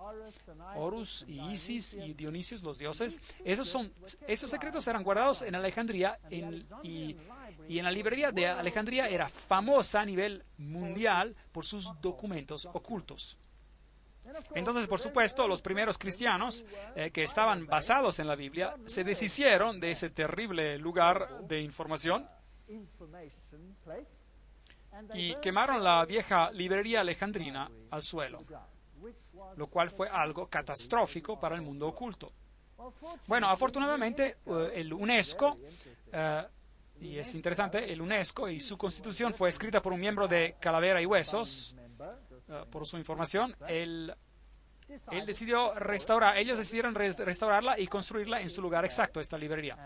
Horus y Isis y Dionisios, los dioses, esos secretos eran guardados en Alejandría y en la librería de Alejandría era famosa a nivel mundial por sus documentos ocultos. Entonces, por supuesto, los primeros cristianos que estaban basados en la Biblia se deshicieron de ese terrible lugar de información y quemaron la vieja librería alejandrina al suelo, lo cual fue algo catastrófico para el mundo oculto. Bueno, afortunadamente, el UNESCO, y es interesante, el UNESCO y su constitución fue escrita por un miembro de Calavera y Huesos. Por su información, ellos decidieron restaurarla y construirla en su lugar exacto, esta librería.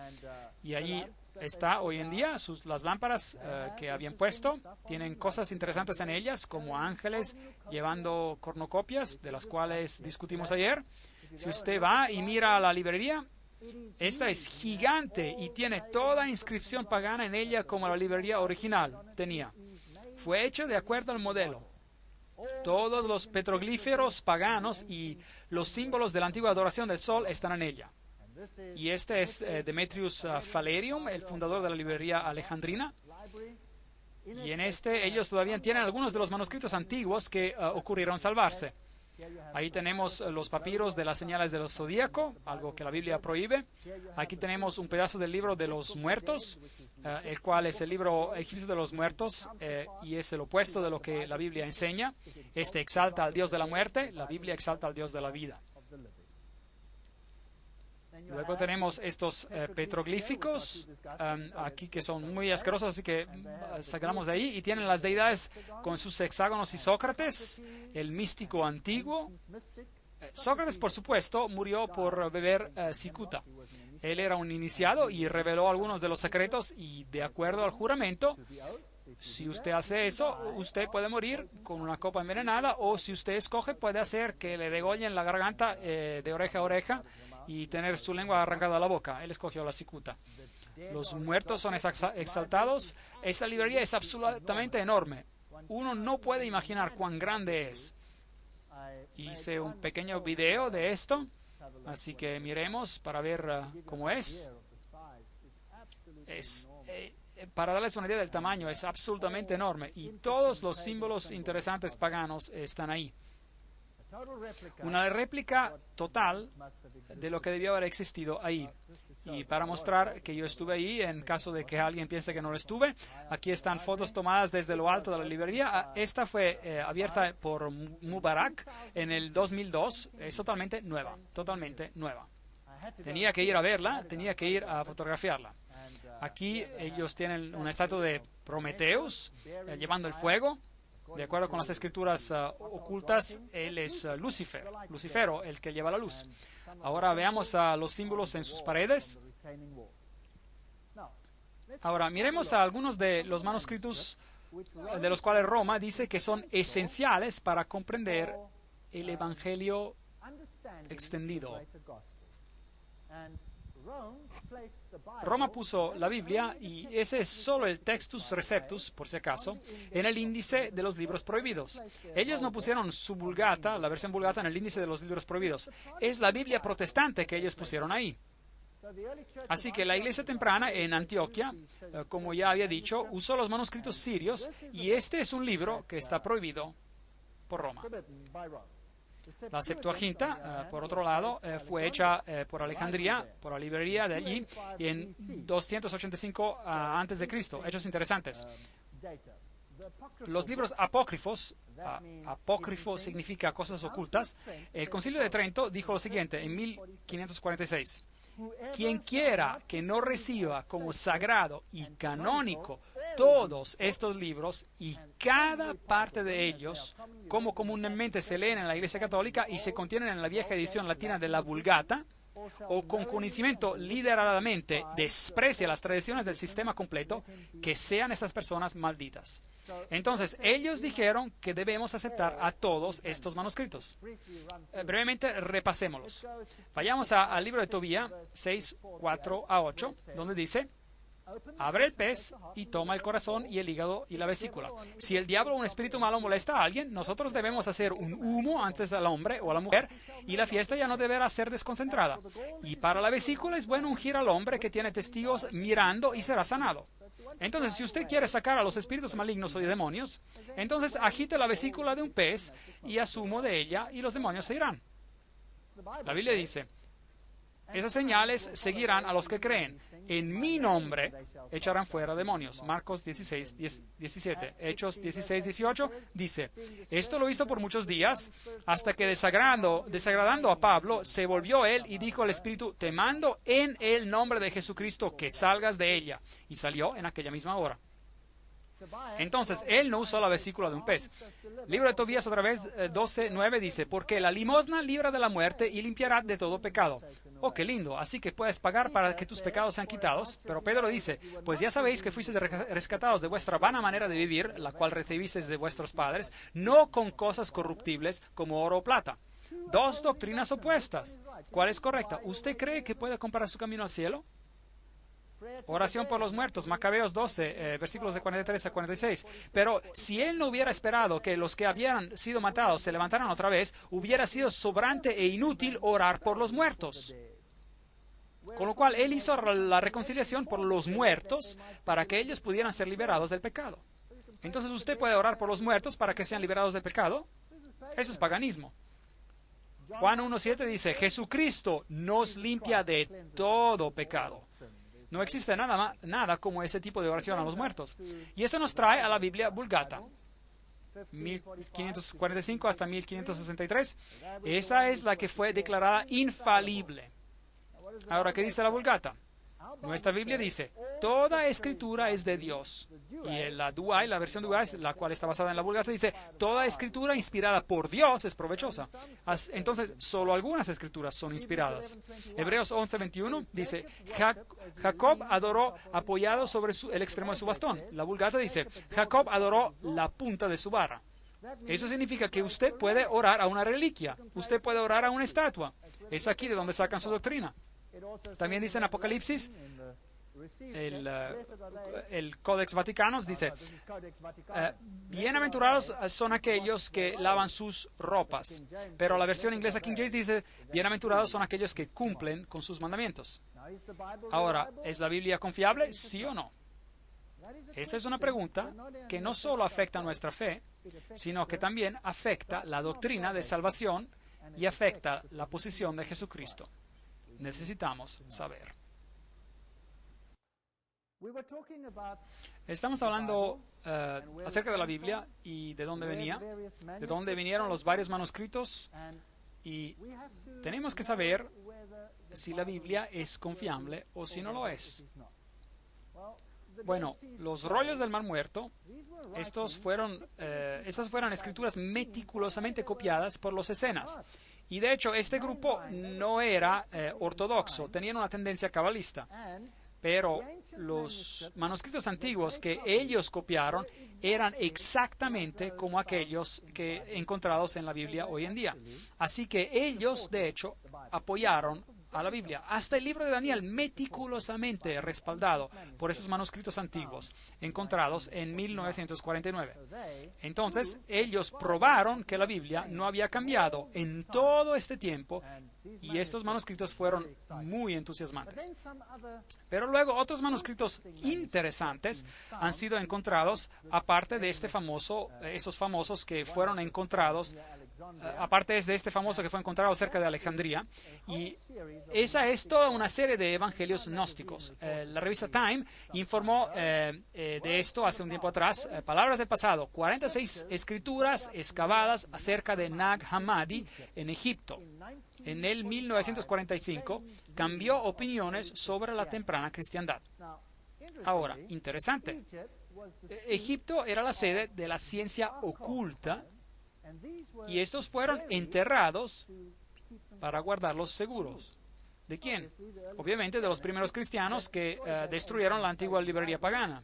Y allí está hoy en día las lámparas que habían puesto, tienen cosas interesantes en ellas, como ángeles llevando cornucopias, de las cuales discutimos ayer. Si usted va y mira la librería, esta es gigante y tiene toda inscripción pagana en ella como la librería original tenía. Fue hecho de acuerdo al modelo. Todos los petroglíferos paganos y los símbolos de la antigua adoración del sol están en ella. Y este es Demetrius Phalerium, el fundador de la librería alejandrina. Y en ellos todavía tienen algunos de los manuscritos antiguos que ocurrieron salvarse. Ahí tenemos los papiros de las señales del zodíaco, algo que la Biblia prohíbe. Aquí tenemos un pedazo del libro de los muertos, el cual es el libro egipcio de los muertos, y es el opuesto de lo que la Biblia enseña. Este exalta al Dios de la muerte, la Biblia exalta al Dios de la vida. Luego tenemos estos petroglíficos aquí que son muy asquerosos, así que sacamos de ahí. Y tienen las deidades con sus hexágonos y Sócrates, el místico antiguo. Sócrates, por supuesto, murió por beber cicuta. Él era un iniciado y reveló algunos de los secretos y de acuerdo al juramento, si usted hace eso, usted puede morir con una copa envenenada, o si usted escoge, puede hacer que le degollen la garganta de oreja a oreja y tener su lengua arrancada a la boca. Él escogió la cicuta. Los muertos son exaltados. Esta librería es absolutamente enorme. Uno no puede imaginar cuán grande es. Hice un pequeño video de esto, así que miremos para ver cómo es. Para darles una idea del tamaño, es absolutamente enorme y todos los símbolos interesantes paganos están ahí. Una réplica total de lo que debió haber existido ahí. Y para mostrar que yo estuve ahí, en caso de que alguien piense que no lo estuve, aquí están fotos tomadas desde lo alto de la librería. Esta fue abierta por Mubarak en el 2002. Es totalmente nueva, totalmente nueva. Tenía que ir a verla, tenía que ir a fotografiarla. Aquí ellos tienen una estatua de Prometeus llevando el fuego. De acuerdo con las escrituras ocultas, él es Lucifero, el que lleva la luz. Ahora veamos los símbolos en sus paredes. Ahora miremos a algunos de los manuscritos de los cuales Roma dice que son esenciales para comprender el Evangelio extendido. Roma puso la Biblia, y ese es solo el Textus Receptus, por si acaso, en el índice de los libros prohibidos. Ellos no pusieron su Vulgata, la versión Vulgata, en el índice de los libros prohibidos. Es la Biblia protestante que ellos pusieron ahí. Así que la iglesia temprana en Antioquia, como ya había dicho, usó los manuscritos sirios, y este es un libro que está prohibido por Roma. La Septuaginta, por otro lado, fue hecha por Alejandría, por la librería de allí, y en 285 antes de Cristo. Hechos interesantes. Los libros apócrifos, apócrifo significa cosas ocultas. El Concilio de Trento dijo lo siguiente en 1546. Quien quiera que no reciba como sagrado y canónico todos estos libros y cada parte de ellos, como comúnmente se leen en la Iglesia Católica y se contienen en la vieja edición latina de la Vulgata, o con conocimiento lideradamente desprecia las tradiciones del sistema completo, que sean estas personas malditas. Entonces, ellos dijeron que debemos aceptar a todos estos manuscritos. Brevemente, repasémoslos. Vayamos al libro de Tobía 6, 4 a 8, donde dice: abre el pez y toma el corazón y el hígado y la vesícula. Si el diablo o un espíritu malo molesta a alguien, nosotros debemos hacer un humo antes al hombre o a la mujer y la fiesta ya no deberá ser desconcentrada. Y para la vesícula es bueno ungir al hombre que tiene testigos mirando y será sanado. Entonces, si usted quiere sacar a los espíritus malignos o demonios, entonces agite la vesícula de un pez y asumo de ella y los demonios se irán. La Biblia dice, esas señales seguirán a los que creen. En mi nombre echarán fuera demonios. Marcos 16, 17. Hechos 16, 18 dice, esto lo hizo por muchos días, hasta que desagradando a Pablo, se volvió él y dijo al espíritu, te mando en el nombre de Jesucristo que salgas de ella. Y salió en aquella misma hora. Entonces, él no usó la vesícula de un pez. Libro de Tobías, otra vez, 12:9 dice, porque la limosna libra de la muerte y limpiará de todo pecado. Oh, qué lindo. Así que puedes pagar para que tus pecados sean quitados. Pero Pedro dice, pues ya sabéis que fuisteis rescatados de vuestra vana manera de vivir, la cual recibisteis de vuestros padres, no con cosas corruptibles como oro o plata. Dos doctrinas opuestas. ¿Cuál es correcta? ¿Usted cree que puede comparar su camino al cielo? Oración por los muertos, Macabeos 12, versículos de 43 a 46. Pero si él no hubiera esperado que los que habían sido matados se levantaran otra vez, hubiera sido sobrante e inútil orar por los muertos. Con lo cual, él hizo la reconciliación por los muertos para que ellos pudieran ser liberados del pecado. Entonces, ¿usted puede orar por los muertos para que sean liberados del pecado? Eso es paganismo. Juan 1:7 dice, Jesucristo nos limpia de todo pecado. No existe nada como ese tipo de oración a los muertos. Y eso nos trae a la Biblia Vulgata, 1545 hasta 1563. Esa es la que fue declarada infalible. Ahora, ¿qué dice la Vulgata? Nuestra Biblia dice, toda escritura es de Dios. Y la Douay, la versión Douay, la cual está basada en la Vulgata, dice, toda escritura inspirada por Dios es provechosa. Entonces, solo algunas escrituras son inspiradas. Hebreos 11:21 dice, Jacob adoró apoyado sobre el extremo de su bastón. La Vulgata dice, Jacob adoró la punta de su vara. Eso significa que usted puede orar a una reliquia, usted puede orar a una estatua. Es aquí de donde sacan su doctrina. También dice en Apocalipsis, el Codex Vaticanus dice, bienaventurados son aquellos que lavan sus ropas. Pero la versión inglesa King James dice, bienaventurados son aquellos que cumplen con sus mandamientos. Ahora, ¿es la Biblia confiable? ¿Sí o no? Esa es una pregunta que no solo afecta nuestra fe, sino que también afecta la doctrina de salvación y afecta la posición de Jesucristo. Necesitamos saber. Estamos hablando acerca de la Biblia y de dónde venía, de dónde vinieron los varios manuscritos, y tenemos que saber si la Biblia es confiable o si no lo es. Bueno, los rollos del Mar Muerto, estas fueron escrituras meticulosamente copiadas por los escenas. Y de hecho, este grupo no era ortodoxo, tenían una tendencia cabalista. Pero los manuscritos antiguos que ellos copiaron eran exactamente como aquellos que encontrados en la Biblia hoy en día. Así que ellos, de hecho, apoyaron a la Biblia. Hasta el libro de Daniel, meticulosamente respaldado por esos manuscritos antiguos encontrados en 1949. Entonces, ellos probaron que la Biblia no había cambiado en todo este tiempo y estos manuscritos fueron muy entusiasmantes. Pero luego otros manuscritos interesantes han sido encontrados aparte de esos famosos que fueron encontrados, aparte de este famoso que fue encontrado cerca de Alejandría, y esa es toda una serie de evangelios gnósticos. La revista Time informó de esto hace un tiempo atrás, Palabras del Pasado, 46 escrituras excavadas acerca de Nag Hammadi en Egipto. En el 1945 cambió opiniones sobre la temprana cristiandad. Ahora, interesante, Egipto era la sede de la ciencia oculta y estos fueron enterrados para guardarlos seguros. ¿De quién? Obviamente de los primeros cristianos que destruyeron la antigua librería pagana.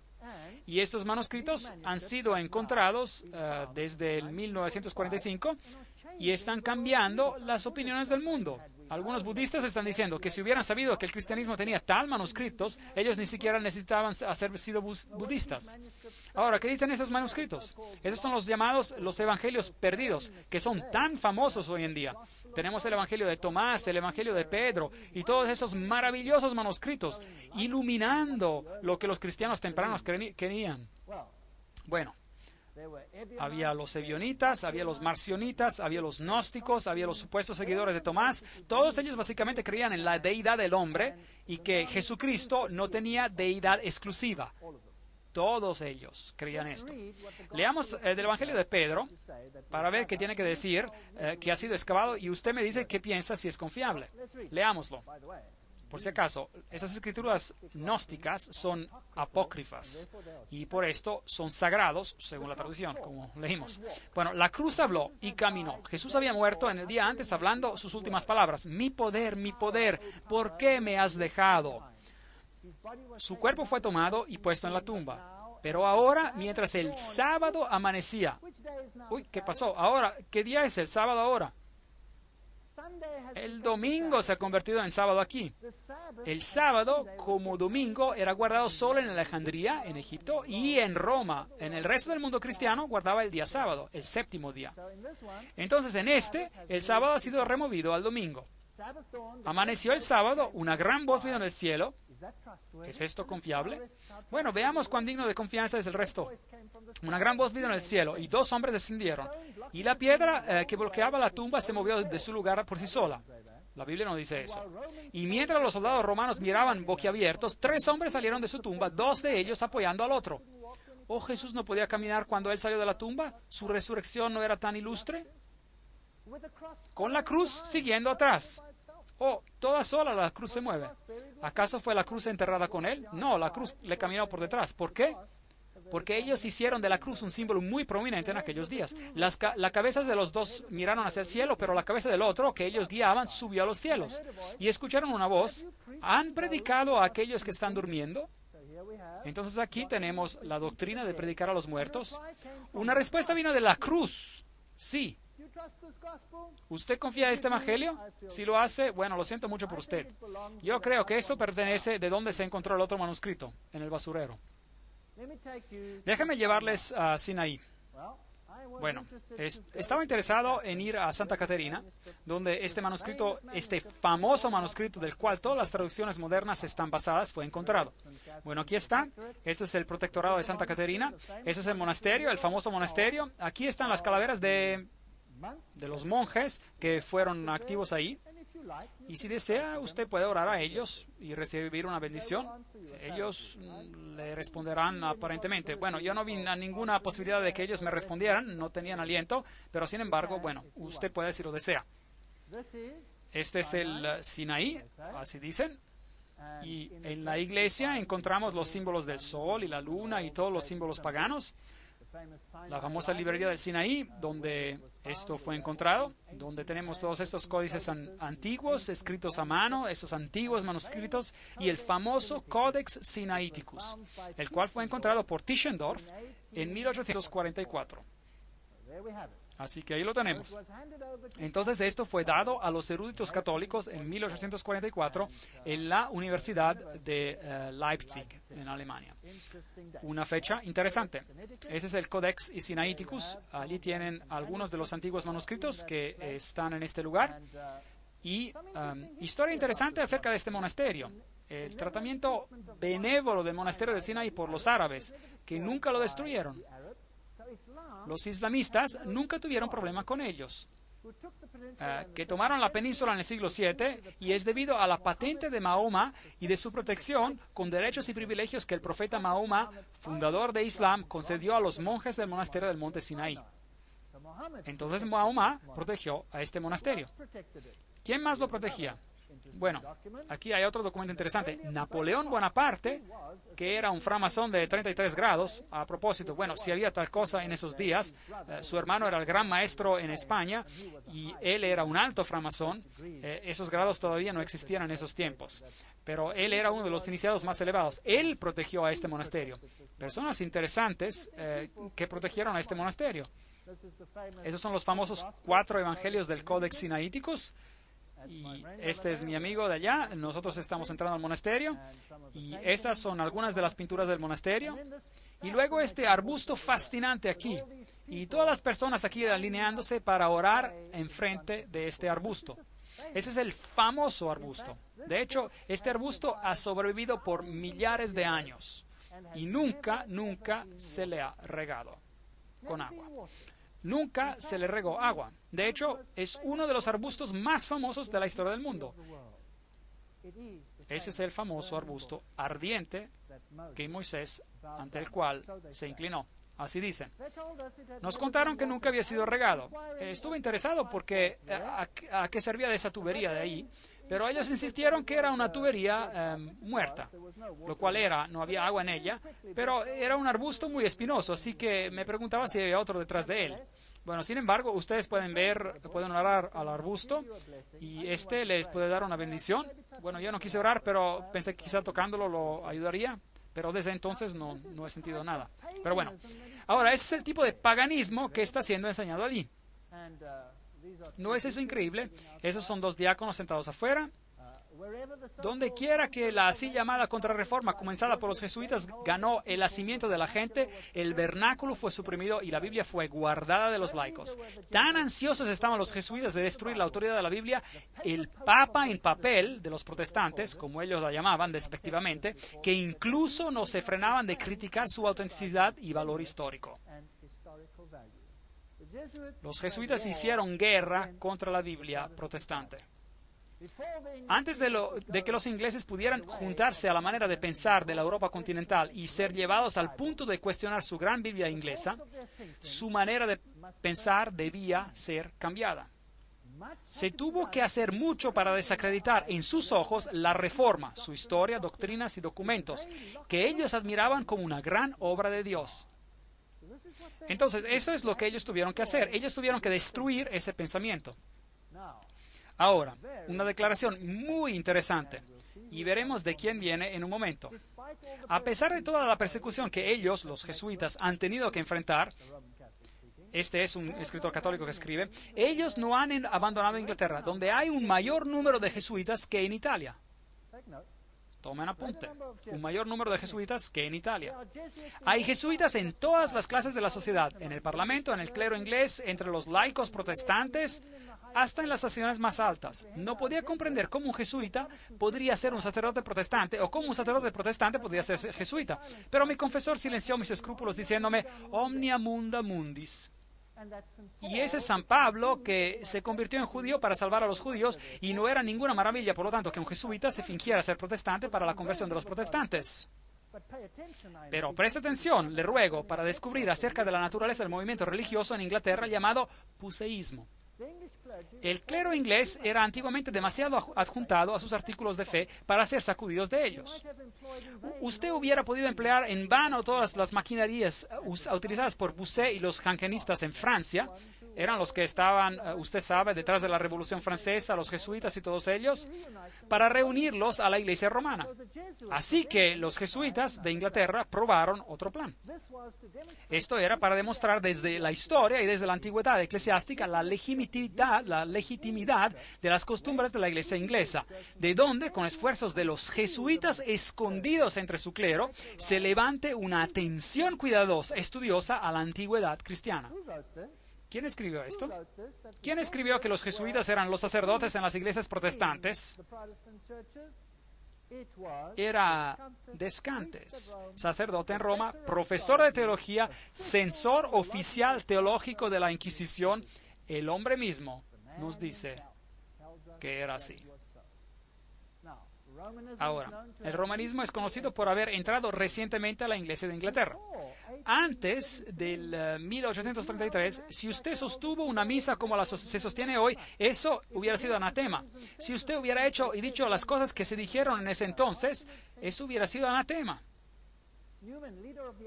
Y estos manuscritos han sido encontrados desde el 1945 y están cambiando las opiniones del mundo. Algunos budistas están diciendo que si hubieran sabido que el cristianismo tenía tal manuscritos, ellos ni siquiera necesitaban haber sido budistas. Ahora, ¿qué dicen esos manuscritos? Esos son los llamados los evangelios perdidos, que son tan famosos hoy en día. Tenemos el evangelio de Tomás, el evangelio de Pedro, y todos esos maravillosos manuscritos, iluminando lo que los cristianos tempranos querían. Bueno, había los ebionitas, había los marcionitas, había los gnósticos, había los supuestos seguidores de Tomás. Todos ellos básicamente creían en la deidad del hombre y que Jesucristo no tenía deidad exclusiva. Todos ellos creían esto. Leamos del Evangelio de Pedro para ver qué tiene que decir, que ha sido excavado, y usted me dice qué piensa si es confiable. Leámoslo. Por si acaso, esas escrituras gnósticas son apócrifas y por esto son sagrados, según la traducción, como leímos. Bueno, la cruz habló y caminó. Jesús había muerto en el día antes hablando sus últimas palabras. Mi poder, ¿por qué me has dejado? Su cuerpo fue tomado y puesto en la tumba. Pero ahora, mientras el sábado amanecía. Uy, ¿qué pasó? Ahora, ¿qué día es el sábado ahora? El domingo se ha convertido en sábado aquí. El sábado, como domingo, era guardado solo en Alejandría, en Egipto, y en Roma. En el resto del mundo cristiano guardaba el día sábado, el séptimo día. Entonces, el sábado ha sido removido al domingo. Amaneció el sábado, una gran voz vino del cielo. ¿Es esto confiable? Bueno, veamos cuán digno de confianza es el resto. Una gran voz vino del cielo y 2 hombres descendieron. Y la piedra que bloqueaba la tumba se movió de su lugar por sí sola. La Biblia no dice eso. Y mientras los soldados romanos miraban boquiabiertos, 3 hombres salieron de su tumba, 2 de ellos apoyando al otro. ¿Oh, Jesús no podía caminar cuando él salió de la tumba? ¿Su resurrección no era tan ilustre? Con la cruz siguiendo atrás. Oh, toda sola la cruz se mueve. ¿Acaso fue la cruz enterrada con él? No, la cruz le caminó por detrás. ¿Por qué? Porque ellos hicieron de la cruz un símbolo muy prominente en aquellos días. Las cabezas de los 2 miraron hacia el cielo, pero la cabeza del otro, que ellos guiaban, subió a los cielos. Y escucharon una voz. ¿Han predicado a aquellos que están durmiendo? Entonces aquí tenemos la doctrina de predicar a los muertos. Una respuesta vino de la cruz. Sí. ¿Usted confía en este evangelio? Si lo hace, bueno, lo siento mucho por usted. Yo creo que eso pertenece de donde se encontró el otro manuscrito, en el basurero. Déjenme llevarles a Sinaí. Bueno, estaba interesado en ir a Santa Caterina, donde este famoso manuscrito del cual todas las traducciones modernas están basadas, fue encontrado. Bueno, aquí está. Este es el protectorado de Santa Caterina. Este es el monasterio, el famoso monasterio. Aquí están las calaveras de los monjes que fueron activos ahí. Y si desea, usted puede orar a ellos y recibir una bendición. Ellos le responderán aparentemente. Bueno, yo no vi ninguna posibilidad de que ellos me respondieran, no tenían aliento, pero sin embargo, bueno, usted puede si lo desea. Este es el Sinaí, así dicen. Y en la iglesia encontramos los símbolos del sol y la luna y todos los símbolos paganos. La famosa librería del Sinaí, donde esto fue encontrado, donde tenemos todos estos códices antiguos, escritos a mano, esos antiguos manuscritos, y el famoso Codex Sinaiticus, el cual fue encontrado por Tischendorf en 1844. Así que ahí lo tenemos. Entonces esto fue dado a los eruditos católicos en 1844 en la Universidad de Leipzig, en Alemania. Una fecha interesante. Ese es el Codex Sinaiticus. Allí tienen algunos de los antiguos manuscritos que están en este lugar. Y historia interesante acerca de este monasterio. El tratamiento benévolo del monasterio del Sinaí por los árabes, que nunca lo destruyeron. Los islamistas nunca tuvieron problema con ellos, que tomaron la península en el siglo VII, y es debido a la patente de Mahoma y de su protección con derechos y privilegios que el profeta Mahoma, fundador de Islam, concedió a los monjes del monasterio del monte Sinaí. Entonces Mahoma protegió a este monasterio. ¿Quién más lo protegía? Bueno, aquí hay otro documento interesante. Napoleón Bonaparte, que era un framasón de 33 grados, a propósito, bueno, si había tal cosa en esos días, su hermano era el gran maestro en España y él era un alto framasón. Esos grados todavía no existían en esos tiempos, pero él era uno de los iniciados más elevados. Él protegió a este monasterio. Personas interesantes que protegieron a este monasterio. Esos son los famosos 4 evangelios del Códex Sinaíticos. Y este es mi amigo de allá. Nosotros estamos entrando al monasterio y estas son algunas de las pinturas del monasterio. Y luego este arbusto fascinante aquí y todas las personas aquí alineándose para orar enfrente de este arbusto. Ese es el famoso arbusto. De hecho, este arbusto ha sobrevivido por millares de años y nunca se le ha regado con agua. Nunca se le regó agua. De hecho, es uno de los arbustos más famosos de la historia del mundo. Ese es el famoso arbusto ardiente que Moisés, ante el cual se inclinó. Así dicen. Nos contaron que nunca había sido regado. Estuve interesado porque a qué servía esa tubería de ahí, pero ellos insistieron que era una tubería muerta, lo cual no había agua en ella, pero era un arbusto muy espinoso, así que me preguntaba si había otro detrás de él. Bueno, sin embargo, ustedes pueden orar al arbusto y este les puede dar una bendición. Bueno, yo no quise orar, pero pensé que quizá tocándolo lo ayudaría, pero desde entonces no he sentido nada. Pero bueno, ahora ese es el tipo de paganismo que está siendo enseñado allí. ¿No es eso increíble? Esos son 2 diáconos sentados afuera. Donde quiera que la así llamada contrarreforma comenzada por los jesuitas ganó el hacimiento de la gente, el vernáculo fue suprimido y la Biblia fue guardada de los laicos. Tan ansiosos estaban los jesuitas de destruir la autoridad de la Biblia, el Papa en papel de los protestantes, como ellos la llamaban despectivamente, que incluso no se frenaban de criticar su autenticidad y valor histórico. Los jesuitas hicieron guerra contra la Biblia protestante. Antes de que los ingleses pudieran juntarse a la manera de pensar de la Europa continental y ser llevados al punto de cuestionar su gran Biblia inglesa, su manera de pensar debía ser cambiada. Se tuvo que hacer mucho para desacreditar en sus ojos la Reforma, su historia, doctrinas y documentos, que ellos admiraban como una gran obra de Dios. Entonces, eso es lo que ellos tuvieron que hacer. Ellos tuvieron que destruir ese pensamiento. Ahora, una declaración muy interesante, y veremos de quién viene en un momento. A pesar de toda la persecución que ellos, los jesuitas, han tenido que enfrentar, este es un escritor católico que escribe, ellos no han abandonado Inglaterra, donde hay un mayor número de jesuitas que en Italia. Tomen apunte. Un mayor número de jesuitas que en Italia. Hay jesuitas en todas las clases de la sociedad, en el parlamento, en el clero inglés, entre los laicos protestantes, hasta en las estaciones más altas. No podía comprender cómo un jesuita podría ser un sacerdote protestante o cómo un sacerdote protestante podría ser jesuita. Pero mi confesor silenció mis escrúpulos diciéndome, omnia munda mundis. Y ese es San Pablo, que se convirtió en judío para salvar a los judíos, y no era ninguna maravilla, por lo tanto, que un jesuita se fingiera ser protestante para la conversión de los protestantes. Pero preste atención, le ruego, para descubrir acerca de la naturaleza del movimiento religioso en Inglaterra llamado puseísmo. El clero inglés era antiguamente demasiado adjuntado a sus artículos de fe para ser sacudidos de ellos. Usted hubiera podido emplear en vano todas las maquinarias utilizadas por Bossuet y los jansenistas en Francia. Eran los que estaban, usted sabe, detrás de la Revolución Francesa, los jesuitas y todos ellos, para reunirlos a la Iglesia romana. Así que los jesuitas de Inglaterra probaron otro plan. Esto era para demostrar desde la historia y desde la antigüedad eclesiástica la legitimidad de las costumbres de la Iglesia inglesa, de donde, con esfuerzos de los jesuitas escondidos entre su clero, se levante una atención cuidadosa, estudiosa a la antigüedad cristiana. ¿Quién escribió esto? ¿Quién escribió que los jesuitas eran los sacerdotes en las iglesias protestantes? Era Descantes, sacerdote en Roma, profesor de teología, censor oficial teológico de la Inquisición. El hombre mismo nos dice que era así. Ahora, el romanismo es conocido por haber entrado recientemente a la Iglesia de Inglaterra. Antes del 1833, si usted sostuvo una misa como se sostiene hoy, eso hubiera sido anatema. Si usted hubiera hecho y dicho las cosas que se dijeron en ese entonces, eso hubiera sido anatema.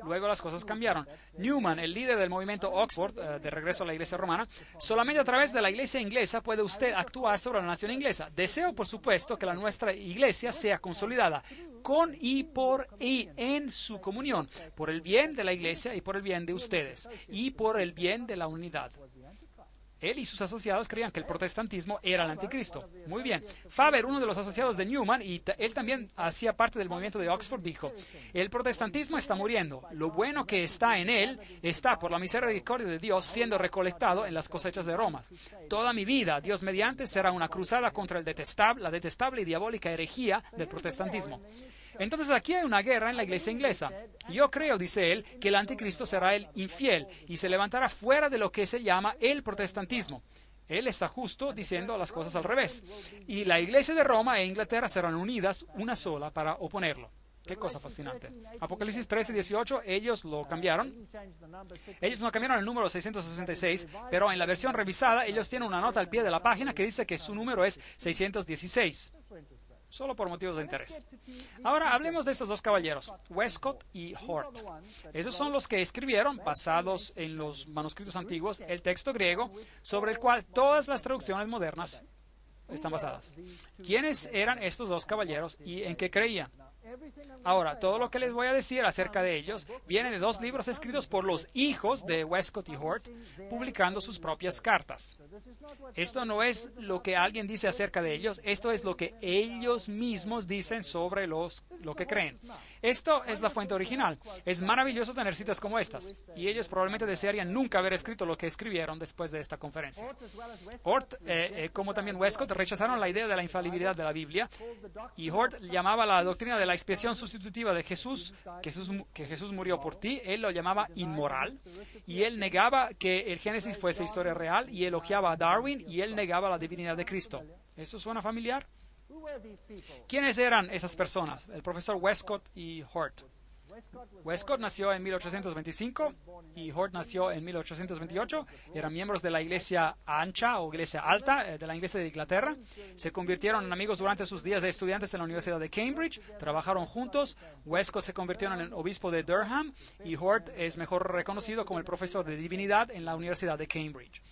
Luego las cosas cambiaron. Newman, el líder del movimiento Oxford, de regreso a la iglesia romana, solamente a través de la iglesia inglesa puede usted actuar sobre la nación inglesa. Deseo, por supuesto, que la nuestra iglesia sea consolidada con y por y en su comunión, por el bien de la iglesia y por el bien de ustedes, y por el bien de la unidad. Él y sus asociados creían que el protestantismo era el anticristo. Muy bien. Faber, uno de los asociados de Newman, y él también hacía parte del movimiento de Oxford, dijo, el protestantismo está muriendo. Lo bueno que está en él está, por la misericordia de Dios, siendo recolectado en las cosechas de Roma. Toda mi vida, Dios mediante, será una cruzada contra la detestable y diabólica herejía del protestantismo. Entonces aquí hay una guerra en la iglesia inglesa. Yo creo, dice él, que el anticristo será el infiel y se levantará fuera de lo que se llama el protestantismo. Él está justo diciendo las cosas al revés. Y la iglesia de Roma e Inglaterra serán unidas una sola para oponerlo. Qué cosa fascinante. Apocalipsis 13:18, ellos lo cambiaron. Ellos no cambiaron el número 666, pero en la versión revisada ellos tienen una nota al pie de la página que dice que su número es 616. Solo por motivos de interés. Ahora hablemos de estos dos caballeros, Westcott y Hort. Esos son los que escribieron, basados en los manuscritos antiguos, el texto griego sobre el cual todas las traducciones modernas están basadas. ¿Quiénes eran estos dos caballeros y en qué creían? Ahora, todo lo que les voy a decir acerca de ellos viene de dos libros escritos por los hijos de Westcott y Hort, publicando sus propias cartas. Esto no es lo que alguien dice acerca de ellos, esto es lo que ellos mismos dicen sobre lo que creen. Esto es la fuente original. Es maravilloso tener citas como estas, y ellos probablemente desearían nunca haber escrito lo que escribieron después de esta conferencia. Hort, como también Westcott, rechazaron la idea de la infalibilidad de la Biblia, y Hort llamaba la doctrina de la expiación sustitutiva de Jesús, que Jesús murió por ti, él lo llamaba inmoral, y él negaba que el Génesis fuese historia real, y elogiaba a Darwin, y él negaba la divinidad de Cristo. ¿Eso suena familiar? ¿Quiénes eran esas personas? El profesor Westcott y Hort. Westcott nació en 1825 y Hort nació en 1828. Eran miembros de la iglesia ancha o iglesia alta de la iglesia de Inglaterra. Se convirtieron en amigos durante sus días de estudiantes en la Universidad de Cambridge. Trabajaron juntos. Westcott se convirtió en el obispo de Durham y Hort es mejor reconocido como el profesor de divinidad en la Universidad de Cambridge.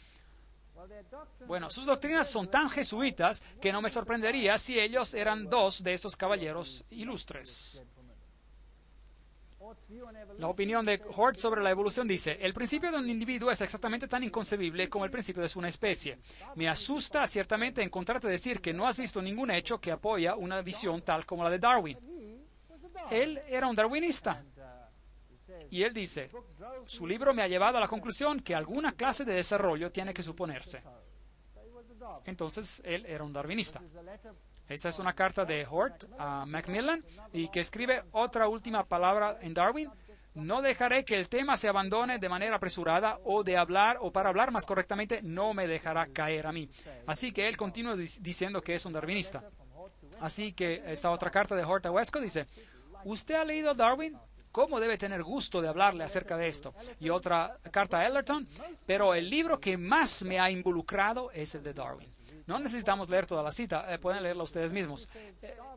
Bueno, sus doctrinas son tan jesuitas que no me sorprendería si ellos eran dos de estos caballeros ilustres. La opinión de Hort sobre la evolución dice, el principio de un individuo es exactamente tan inconcebible como el principio de una especie. Me asusta ciertamente encontrarte decir que no has visto ningún hecho que apoya una visión tal como la de Darwin. Él era un darwinista. Y él dice, su libro me ha llevado a la conclusión que alguna clase de desarrollo tiene que suponerse. Entonces, él era un darwinista. Esta es una carta de Hort a Macmillan y que escribe otra última palabra en Darwin. No dejaré que el tema se abandone de manera apresurada o para hablar más correctamente, no me dejará caer a mí. Así que él continúa diciendo que es un darwinista. Así que esta otra carta de Hort a Westcott dice, ¿usted ha leído Darwin? ¿Cómo debe tener gusto de hablarle acerca de esto? Y otra carta a Ellerton, pero el libro que más me ha involucrado es el de Darwin. No necesitamos leer toda la cita, pueden leerla ustedes mismos.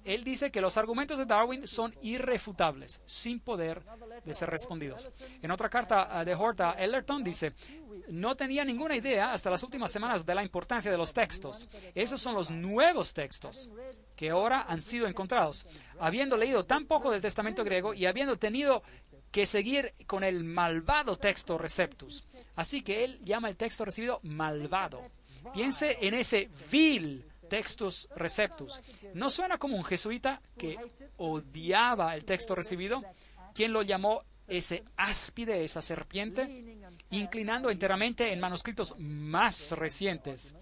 Él dice que los argumentos de Darwin son irrefutables, sin poder de ser respondidos. En otra carta de Hort a Ellerton dice, no tenía ninguna idea hasta las últimas semanas de la importancia de los textos. Esos son los nuevos textos que ahora han sido encontrados. Habiendo leído tan poco del Testamento griego y habiendo tenido que seguir con el malvado texto Receptus. Así que él llama el texto recibido malvado. Piense en ese vil Textus Receptus. ¿No suena como un jesuita que odiaba el texto recibido? ¿Quién lo llamó ese áspide, esa serpiente? Inclinando enteramente en manuscritos más recientes.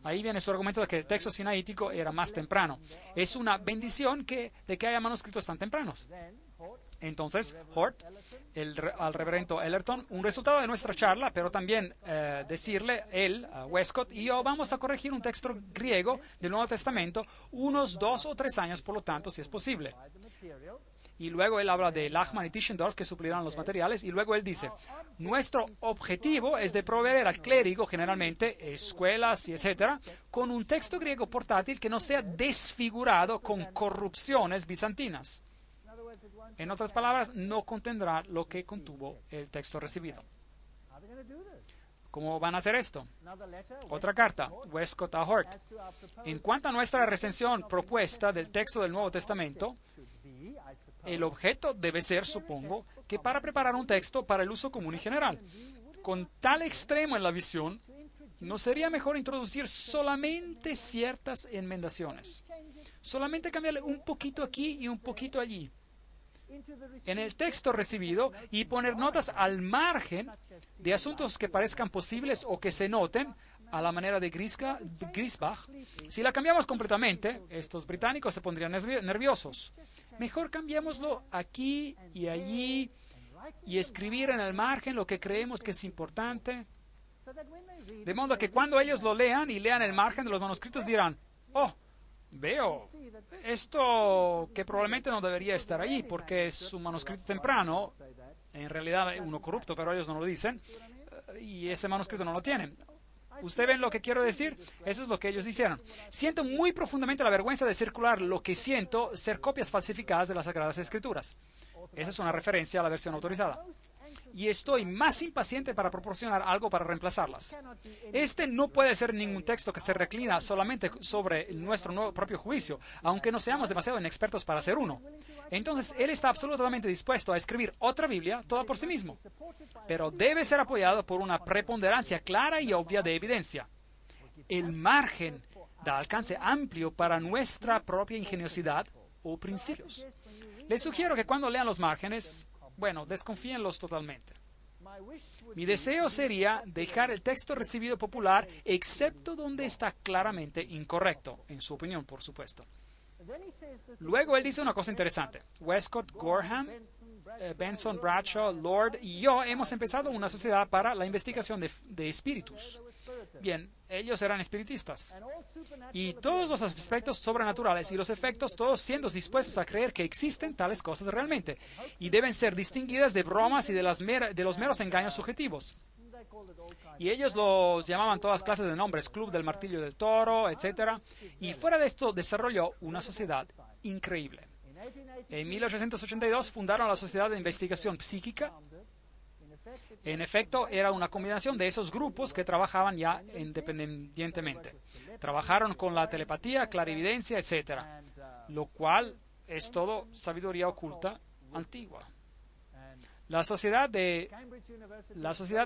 Ahí viene su argumento de que el texto sinaítico era más temprano. Es una bendición de que haya manuscritos tan tempranos. Entonces, Hort, al reverendo Ellerton, un resultado de nuestra charla, pero también decirle, él, Westcott y yo vamos a corregir un texto griego del Nuevo Testamento unos 2 o 3 años, por lo tanto, si es posible. Y luego él habla de Lachman y Tischendorf que suplirán los materiales, y luego él dice, nuestro objetivo es de proveer al clérigo, generalmente escuelas y etcétera, con un texto griego portátil que no sea desfigurado con corrupciones bizantinas. En otras palabras, no contendrá lo que contuvo el texto recibido. ¿Cómo van a hacer esto? Otra carta, Westcott a Hort. En cuanto a nuestra recensión propuesta del texto del Nuevo Testamento, el objeto debe ser, supongo, que para preparar un texto para el uso común y general. Con tal extremo en la visión, ¿no sería mejor introducir solamente ciertas enmendaciones? Solamente cambiarle un poquito aquí y un poquito allí en el texto recibido y poner notas al margen de asuntos que parezcan posibles o que se noten a la manera de Griesbach. Si la cambiamos completamente, estos británicos se pondrían nerviosos. Mejor cambiémoslo aquí y allí y escribir en el margen lo que creemos que es importante, de modo que cuando ellos lo lean y lean el margen de los manuscritos dirán, oh, veo esto que probablemente no debería estar allí porque es un manuscrito temprano, en realidad uno corrupto, pero ellos no lo dicen, y ese manuscrito no lo tienen. ¿Usted ven lo que quiero decir? Eso es lo que ellos hicieron. Siento muy profundamente la vergüenza de circular lo que siento ser copias falsificadas de las Sagradas Escrituras. Esa es una referencia a la versión autorizada. Y estoy más impaciente para proporcionar algo para reemplazarlas. Este no puede ser ningún texto que se reclina solamente sobre nuestro propio juicio, aunque no seamos demasiado inexpertos para hacer uno. Entonces, él está absolutamente dispuesto a escribir otra Biblia toda por sí mismo, pero debe ser apoyado por una preponderancia clara y obvia de evidencia. El margen da alcance amplio para nuestra propia ingeniosidad o principios. Les sugiero que cuando lean los márgenes, desconfíenlos totalmente. Mi deseo sería dejar el texto recibido popular, excepto donde está claramente incorrecto, en su opinión, por supuesto. Luego él dice una cosa interesante. Westcott, Gorham, Benson, Bradshaw, Lord y yo hemos empezado una sociedad para la investigación de espíritus. Bien, ellos eran espiritistas. Y todos los aspectos sobrenaturales y los efectos, todos siendo dispuestos a creer que existen tales cosas realmente, y deben ser distinguidas de bromas y de los meros engaños subjetivos. Y ellos los llamaban todas clases de nombres, Club del Martillo del Toro, etc. Y fuera de esto desarrolló una sociedad increíble. En 1882 fundaron la Sociedad de Investigación Psíquica. En efecto, era una combinación de esos grupos que trabajaban ya independientemente. Trabajaron con la telepatía, clarividencia, etc. Lo cual es todo sabiduría oculta antigua. La sociedad de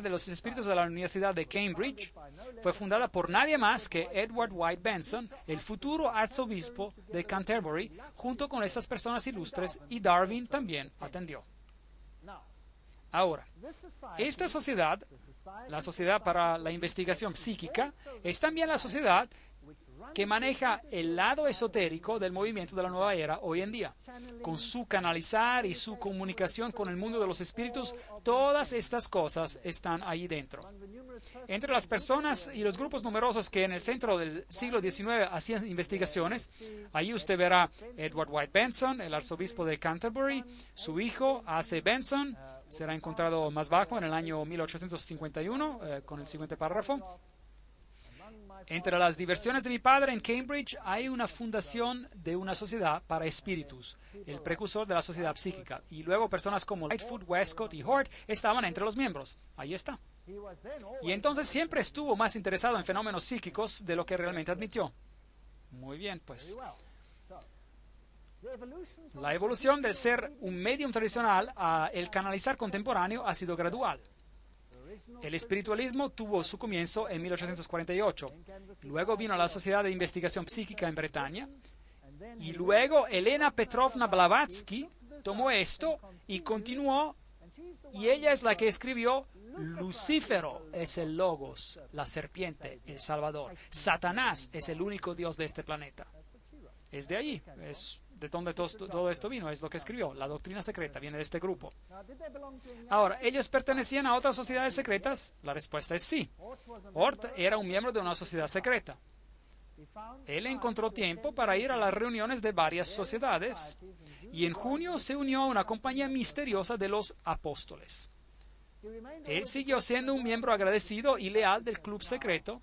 los espíritus de la Universidad de Cambridge fue fundada por nadie más que Edward White Benson, el futuro arzobispo de Canterbury, junto con estas personas ilustres, y Darwin también atendió. Ahora, esta sociedad, la Sociedad para la Investigación Psíquica, es también la sociedad que maneja el lado esotérico del movimiento de la nueva era hoy en día. Con su canalizar y su comunicación con el mundo de los espíritus, todas estas cosas están ahí dentro. Entre las personas y los grupos numerosos que en el centro del siglo XIX hacían investigaciones, ahí usted verá Edward White Benson, el arzobispo de Canterbury, su hijo A.C. Benson, será encontrado más bajo en el año 1851, con el siguiente párrafo. Entre las diversiones de mi padre en Cambridge hay una fundación de una sociedad para espíritus, el precursor de la sociedad psíquica, y luego personas como Lightfoot, Westcott y Hort estaban entre los miembros. Ahí está. Y entonces siempre estuvo más interesado en fenómenos psíquicos de lo que realmente admitió. Muy bien, pues. La evolución del ser un medium tradicional a el canalizar contemporáneo ha sido gradual. El espiritualismo tuvo su comienzo en 1848. Luego vino la Sociedad de Investigación Psíquica en Bretaña. Y luego Elena Petrovna Blavatsky tomó esto y continuó. Y ella es la que escribió: Lucífero es el Logos, la serpiente, el Salvador. Satanás es el único Dios de este planeta. Es de allí, es de dónde todo esto vino, es lo que escribió. La doctrina secreta viene de este grupo. Ahora, ¿ellos pertenecían a otras sociedades secretas? La respuesta es sí. Ort era un miembro de una sociedad secreta. Él encontró tiempo para ir a las reuniones de varias sociedades y en junio se unió a una compañía misteriosa de los apóstoles. Él siguió siendo un miembro agradecido y leal del club secreto,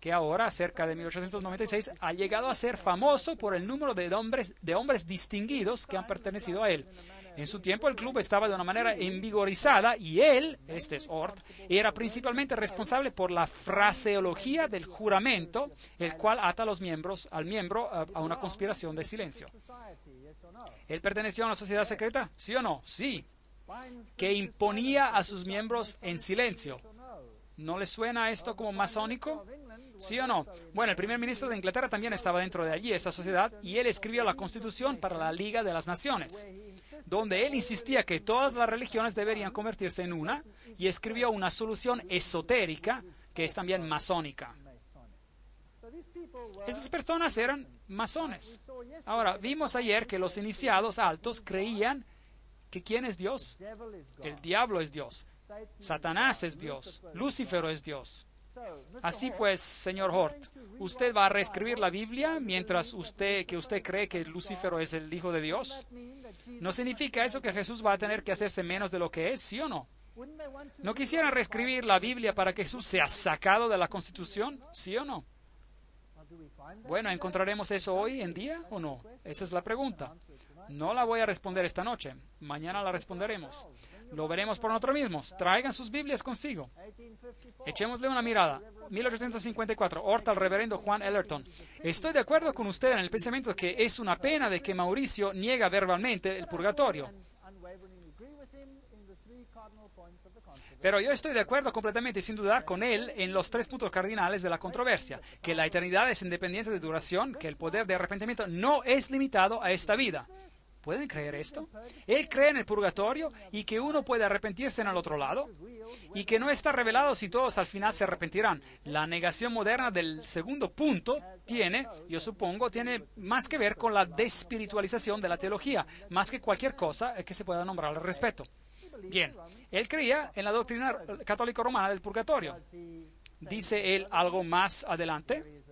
que ahora, cerca de 1896, ha llegado a ser famoso por el número de hombres distinguidos que han pertenecido a él. En su tiempo el club estaba de una manera envigorizada y él, este es Ort, era principalmente responsable por la fraseología del juramento, el cual ata al miembro a una conspiración de silencio. ¿Él perteneció a una sociedad secreta? ¿Sí o no? Sí. Que imponía a sus miembros en silencio. ¿No les suena esto como masónico? ¿Sí o no? Bueno, el primer ministro de Inglaterra también estaba dentro de allí, esta sociedad, y él escribió la Constitución para la Liga de las Naciones, donde él insistía que todas las religiones deberían convertirse en una, y escribió una solución esotérica que es también masónica. Esas personas eran masones. Ahora, vimos ayer que los iniciados altos creían que ¿quién es Dios? El diablo es Dios. Satanás es Dios. Lucifer es Dios. Así pues, señor Hort, ¿usted va a reescribir la Biblia mientras usted cree que Lucifer es el Hijo de Dios? ¿No significa eso que Jesús va a tener que hacerse menos de lo que es, sí o no? ¿No quisieran reescribir la Biblia para que Jesús sea sacado de la Constitución, sí o no? Bueno, ¿encontraremos eso hoy en día o no? Esa es la pregunta. No la voy a responder esta noche. Mañana la responderemos. Lo veremos por nosotros mismos. Traigan sus Biblias consigo. Echémosle una mirada. 1854. Ort al reverendo Juan Ellerton. Estoy de acuerdo con usted en el pensamiento que es una pena de que Mauricio niega verbalmente el purgatorio. Pero yo estoy de acuerdo completamente y sin dudar con él en los 3 puntos cardinales de la controversia, que la eternidad es independiente de duración, que el poder de arrepentimiento no es limitado a esta vida. ¿Pueden creer esto? Él cree en el purgatorio y que uno puede arrepentirse en el otro lado y que no está revelado si todos al final se arrepentirán. La negación moderna del segundo punto tiene más que ver con la despiritualización de la teología, más que cualquier cosa que se pueda nombrar al respecto. Bien, él creía en la doctrina católica romana del purgatorio. Dice él algo más adelante.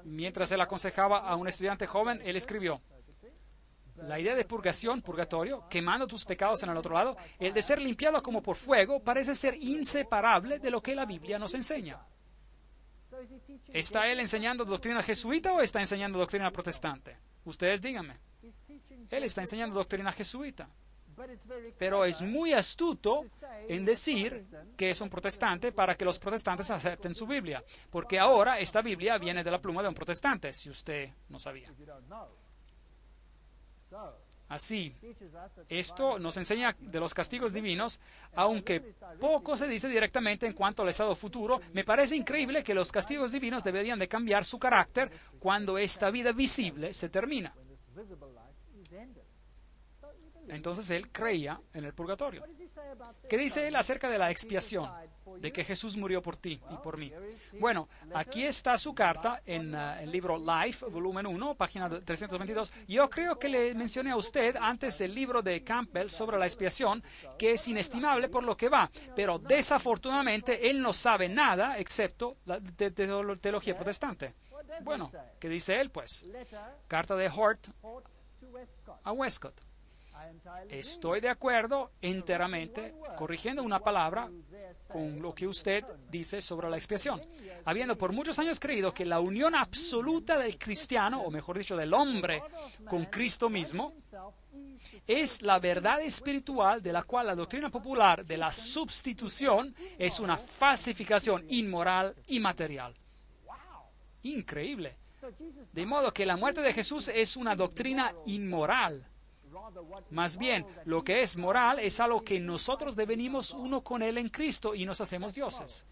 Mientras él aconsejaba a un estudiante joven, él escribió: la idea de purgación, purgatorio, quemando tus pecados en el otro lado, el de ser limpiado como por fuego, parece ser inseparable de lo que la Biblia nos enseña. ¿Está él enseñando doctrina jesuita o está enseñando doctrina protestante? Ustedes díganme. Él está enseñando doctrina jesuita. Pero es muy astuto en decir que es un protestante para que los protestantes acepten su Biblia, porque ahora esta Biblia viene de la pluma de un protestante, si usted no sabía. Así, esto nos enseña de los castigos divinos, aunque poco se dice directamente en cuanto al estado futuro. Me parece increíble que los castigos divinos deberían de cambiar su carácter cuando esta vida visible se termina. Entonces él creía en el purgatorio. ¿Qué dice él acerca de la expiación? De que Jesús murió por ti y por mí. Bueno, aquí está su carta en el libro Life, volumen 1, página 322. Yo creo que le mencioné a usted antes el libro de Campbell sobre la expiación, que es inestimable por lo que va, pero desafortunadamente él no sabe nada excepto de teología protestante. Bueno, ¿qué dice él pues? Carta de Hort a Westcott. Estoy de acuerdo enteramente, corrigiendo una palabra, con lo que usted dice sobre la expiación. Habiendo por muchos años creído que la unión absoluta del cristiano, o mejor dicho, del hombre con Cristo mismo, es la verdad espiritual de la cual la doctrina popular de la substitución es una falsificación inmoral y material. Increíble. De modo que la muerte de Jesús es una doctrina inmoral. Más bien, lo que es moral es algo que nosotros devenimos uno con Él en Cristo y nos hacemos dioses.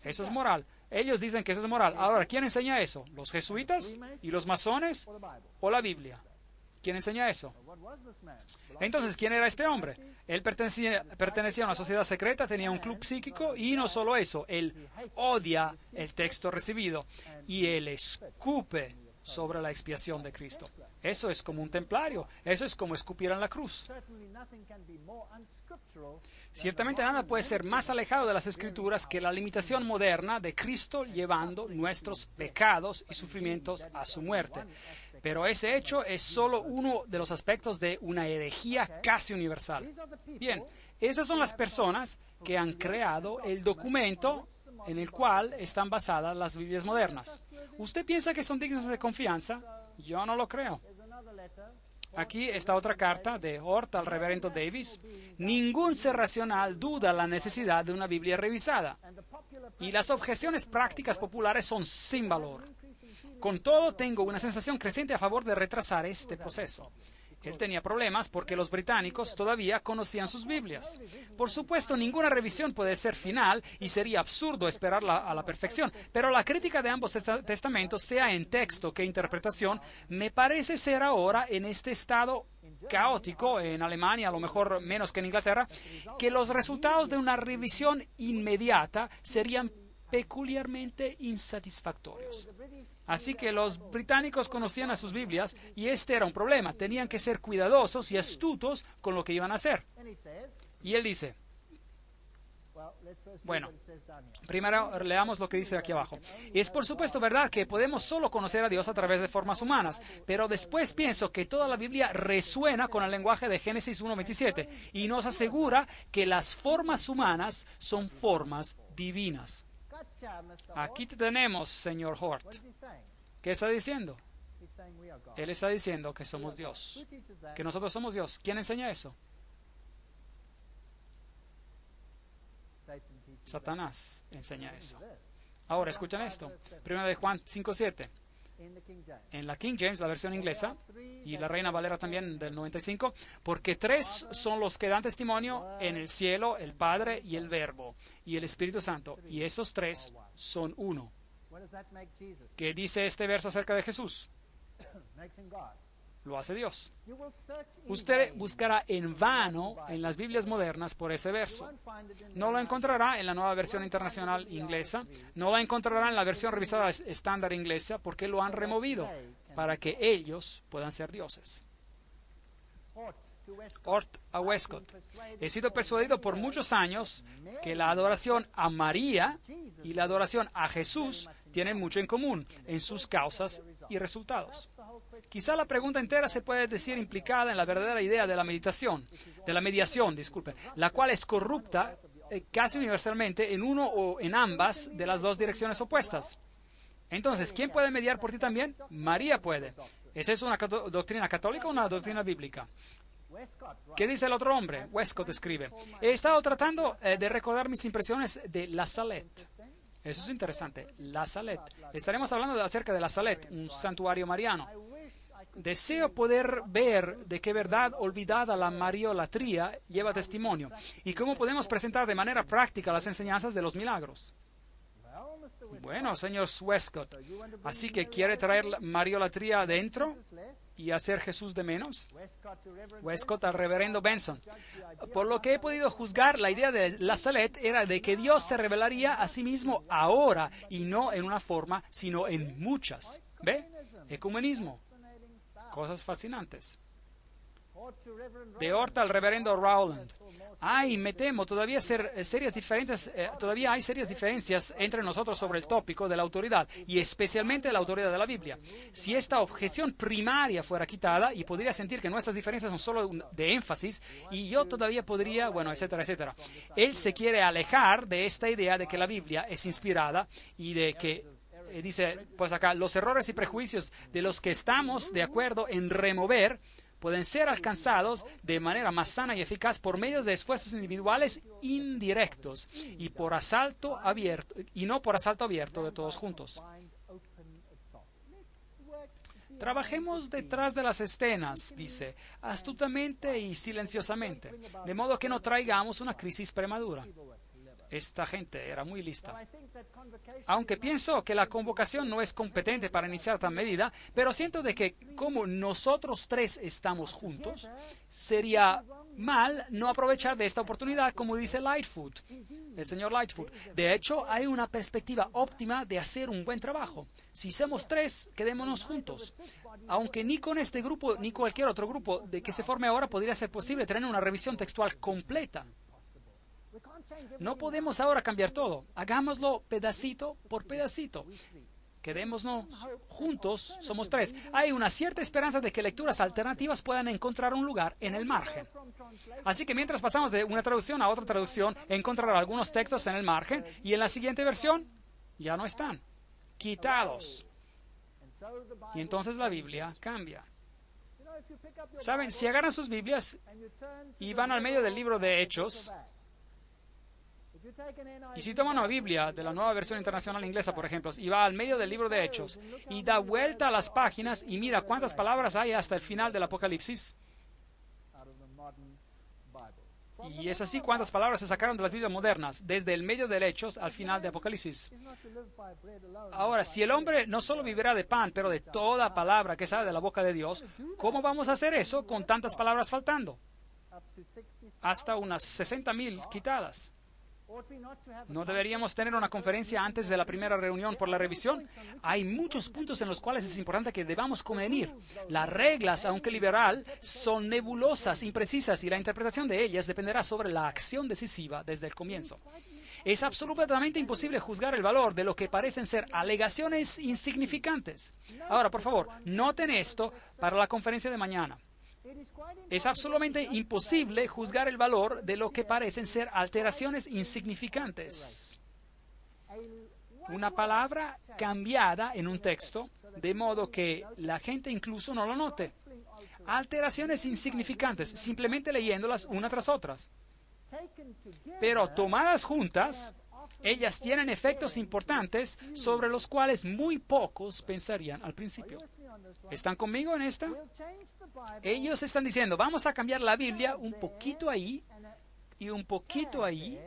Eso es moral. Ellos dicen que eso es moral. Ahora, ¿quién enseña eso? ¿Los jesuitas y los masones o la Biblia? ¿Quién enseña eso? Entonces, ¿quién era este hombre? Él pertenecía a una sociedad secreta, tenía un club psíquico y no solo eso, él odia el texto recibido y él escupe sobre la expiación de Cristo. Eso es como un templario. Eso es como escupir en la cruz. Ciertamente nada puede ser más alejado de las Escrituras que la limitación moderna de Cristo llevando nuestros pecados y sufrimientos a su muerte. Pero ese hecho es solo uno de los aspectos de una herejía casi universal. Bien, esas son las personas que han creado el documento en el cual están basadas las Biblias modernas. ¿Usted piensa que son dignos de confianza? Yo no lo creo. Aquí está otra carta de Hort al reverendo Davis. Ningún ser racional duda la necesidad de una Biblia revisada. Y las objeciones prácticas populares son sin valor. Con todo, tengo una sensación creciente a favor de retrasar este proceso. Él tenía problemas porque los británicos todavía conocían sus Biblias. Por supuesto, ninguna revisión puede ser final y sería absurdo esperarla a la perfección, pero la crítica de ambos testamentos, sea en texto que interpretación, me parece ser ahora en este estado caótico, en Alemania, a lo mejor menos que en Inglaterra, que los resultados de una revisión inmediata serían peculiarmente insatisfactorios. Así que los británicos conocían a sus Biblias y este era un problema. Tenían que ser cuidadosos y astutos con lo que iban a hacer. Y él dice, bueno, primero leamos lo que dice aquí abajo. Es por supuesto verdad que podemos solo conocer a Dios a través de formas humanas, pero después pienso que toda la Biblia resuena con el lenguaje de Génesis 1:27 y nos asegura que las formas humanas son formas divinas. Aquí te tenemos, señor Hort. ¿Qué está diciendo? Él está diciendo que somos Dios, que nosotros somos Dios. ¿Quién enseña eso? Satanás enseña eso. Ahora, escuchen esto. 1 de Juan 5:7. En la King James, la versión inglesa, y la Reina Valera también del 95, porque tres son los que dan testimonio en el cielo, el Padre y el Verbo, y el Espíritu Santo, y esos tres son uno. ¿Qué dice este verso acerca de Jesús? Lo hace Dios. Usted buscará en vano en las Biblias modernas por ese verso. No lo encontrará en la nueva versión internacional inglesa, no lo encontrará en la versión revisada estándar inglesa, porque lo han removido para que ellos puedan ser dioses. Hort a Westcott. He sido persuadido por muchos años que la adoración a María y la adoración a Jesús tienen mucho en común en sus causas y resultados. Quizá la pregunta entera se puede decir implicada en la verdadera idea de la mediación, la cual es corrupta casi universalmente en uno o en ambas de las dos direcciones opuestas. Entonces, ¿quién puede mediar por ti también? María puede. ¿Es eso una doctrina católica o una doctrina bíblica? ¿Qué dice el otro hombre? Westcott escribe: he estado tratando de recordar mis impresiones de La Salette. Eso es interesante. La Salette. Estaremos hablando acerca de La Salette, un santuario mariano. Deseo poder ver de qué verdad olvidada la mariolatría lleva testimonio y cómo podemos presentar de manera práctica las enseñanzas de los milagros. Bueno, señor Westcott, ¿así que quiere traer la mariolatría adentro y hacer Jesús de menos? Westcott al reverendo Benson. Por lo que he podido juzgar, la idea de La Salette era de que Dios se revelaría a sí mismo ahora y no en una forma, sino en muchas. ¿Ve? Ecumenismo. Cosas fascinantes. De Hort al reverendo Rowland. Me temo, todavía hay serias diferencias entre nosotros sobre el tópico de la autoridad, y especialmente la autoridad de la Biblia. Si esta objeción primaria fuera quitada, y podría sentir que nuestras diferencias son solo de énfasis, y yo todavía podría, etcétera, etcétera. Él se quiere alejar de esta idea de que la Biblia es inspirada y de que dice, pues acá, los errores y prejuicios de los que estamos de acuerdo en remover pueden ser alcanzados de manera más sana y eficaz por medio de esfuerzos individuales indirectos y no por asalto abierto de todos juntos. Trabajemos detrás de las escenas, dice, astutamente y silenciosamente, de modo que no traigamos una crisis prematura. Esta gente era muy lista. Aunque pienso que la convocación no es competente para iniciar tal medida, pero siento de que como nosotros tres estamos juntos, sería mal no aprovechar de esta oportunidad, como dice Lightfoot, el señor Lightfoot. De hecho, hay una perspectiva óptima de hacer un buen trabajo. Si somos tres, quedémonos juntos. Aunque ni con este grupo ni cualquier otro grupo de que se forme ahora podría ser posible tener una revisión textual completa. No podemos ahora cambiar todo. Hagámoslo pedacito por pedacito. Quedémonos juntos, somos tres. Hay una cierta esperanza de que lecturas alternativas puedan encontrar un lugar en el margen. Así que mientras pasamos de una traducción a otra traducción, encontrará algunos textos en el margen y en la siguiente versión ya no están. Quitados. Y entonces la Biblia cambia. ¿Saben? Si agarran sus Biblias y van al medio del libro de Hechos, y si toma una Biblia de la Nueva Versión Internacional Inglesa, por ejemplo, y va al medio del libro de Hechos y da vuelta a las páginas y mira cuántas palabras hay hasta el final del Apocalipsis, y es así cuántas palabras se sacaron de las Biblias modernas, desde el medio del Hechos al final de Apocalipsis. Ahora, si el hombre no solo vivirá de pan, pero de toda palabra que sale de la boca de Dios, ¿cómo vamos a hacer eso con tantas palabras faltando? Hasta unas 60,000 quitadas. ¿No deberíamos tener una conferencia antes de la primera reunión por la revisión? Hay muchos puntos en los cuales es importante que debamos convenir. Las reglas, aunque liberal, son nebulosas, imprecisas, y la interpretación de ellas dependerá sobre la acción decisiva desde el comienzo. Es absolutamente imposible juzgar el valor de lo que parecen ser alegaciones insignificantes. Ahora, por favor, noten esto para la conferencia de mañana. Es absolutamente imposible juzgar el valor de lo que parecen ser alteraciones insignificantes. Una palabra cambiada en un texto, de modo que la gente incluso no lo note. Alteraciones insignificantes, simplemente leyéndolas una tras otras. Pero tomadas juntas, ellas tienen efectos importantes sobre los cuales muy pocos pensarían al principio. ¿Están conmigo en esta? Ellos están diciendo, vamos a cambiar la Biblia un poquito ahí y un poquito ahí.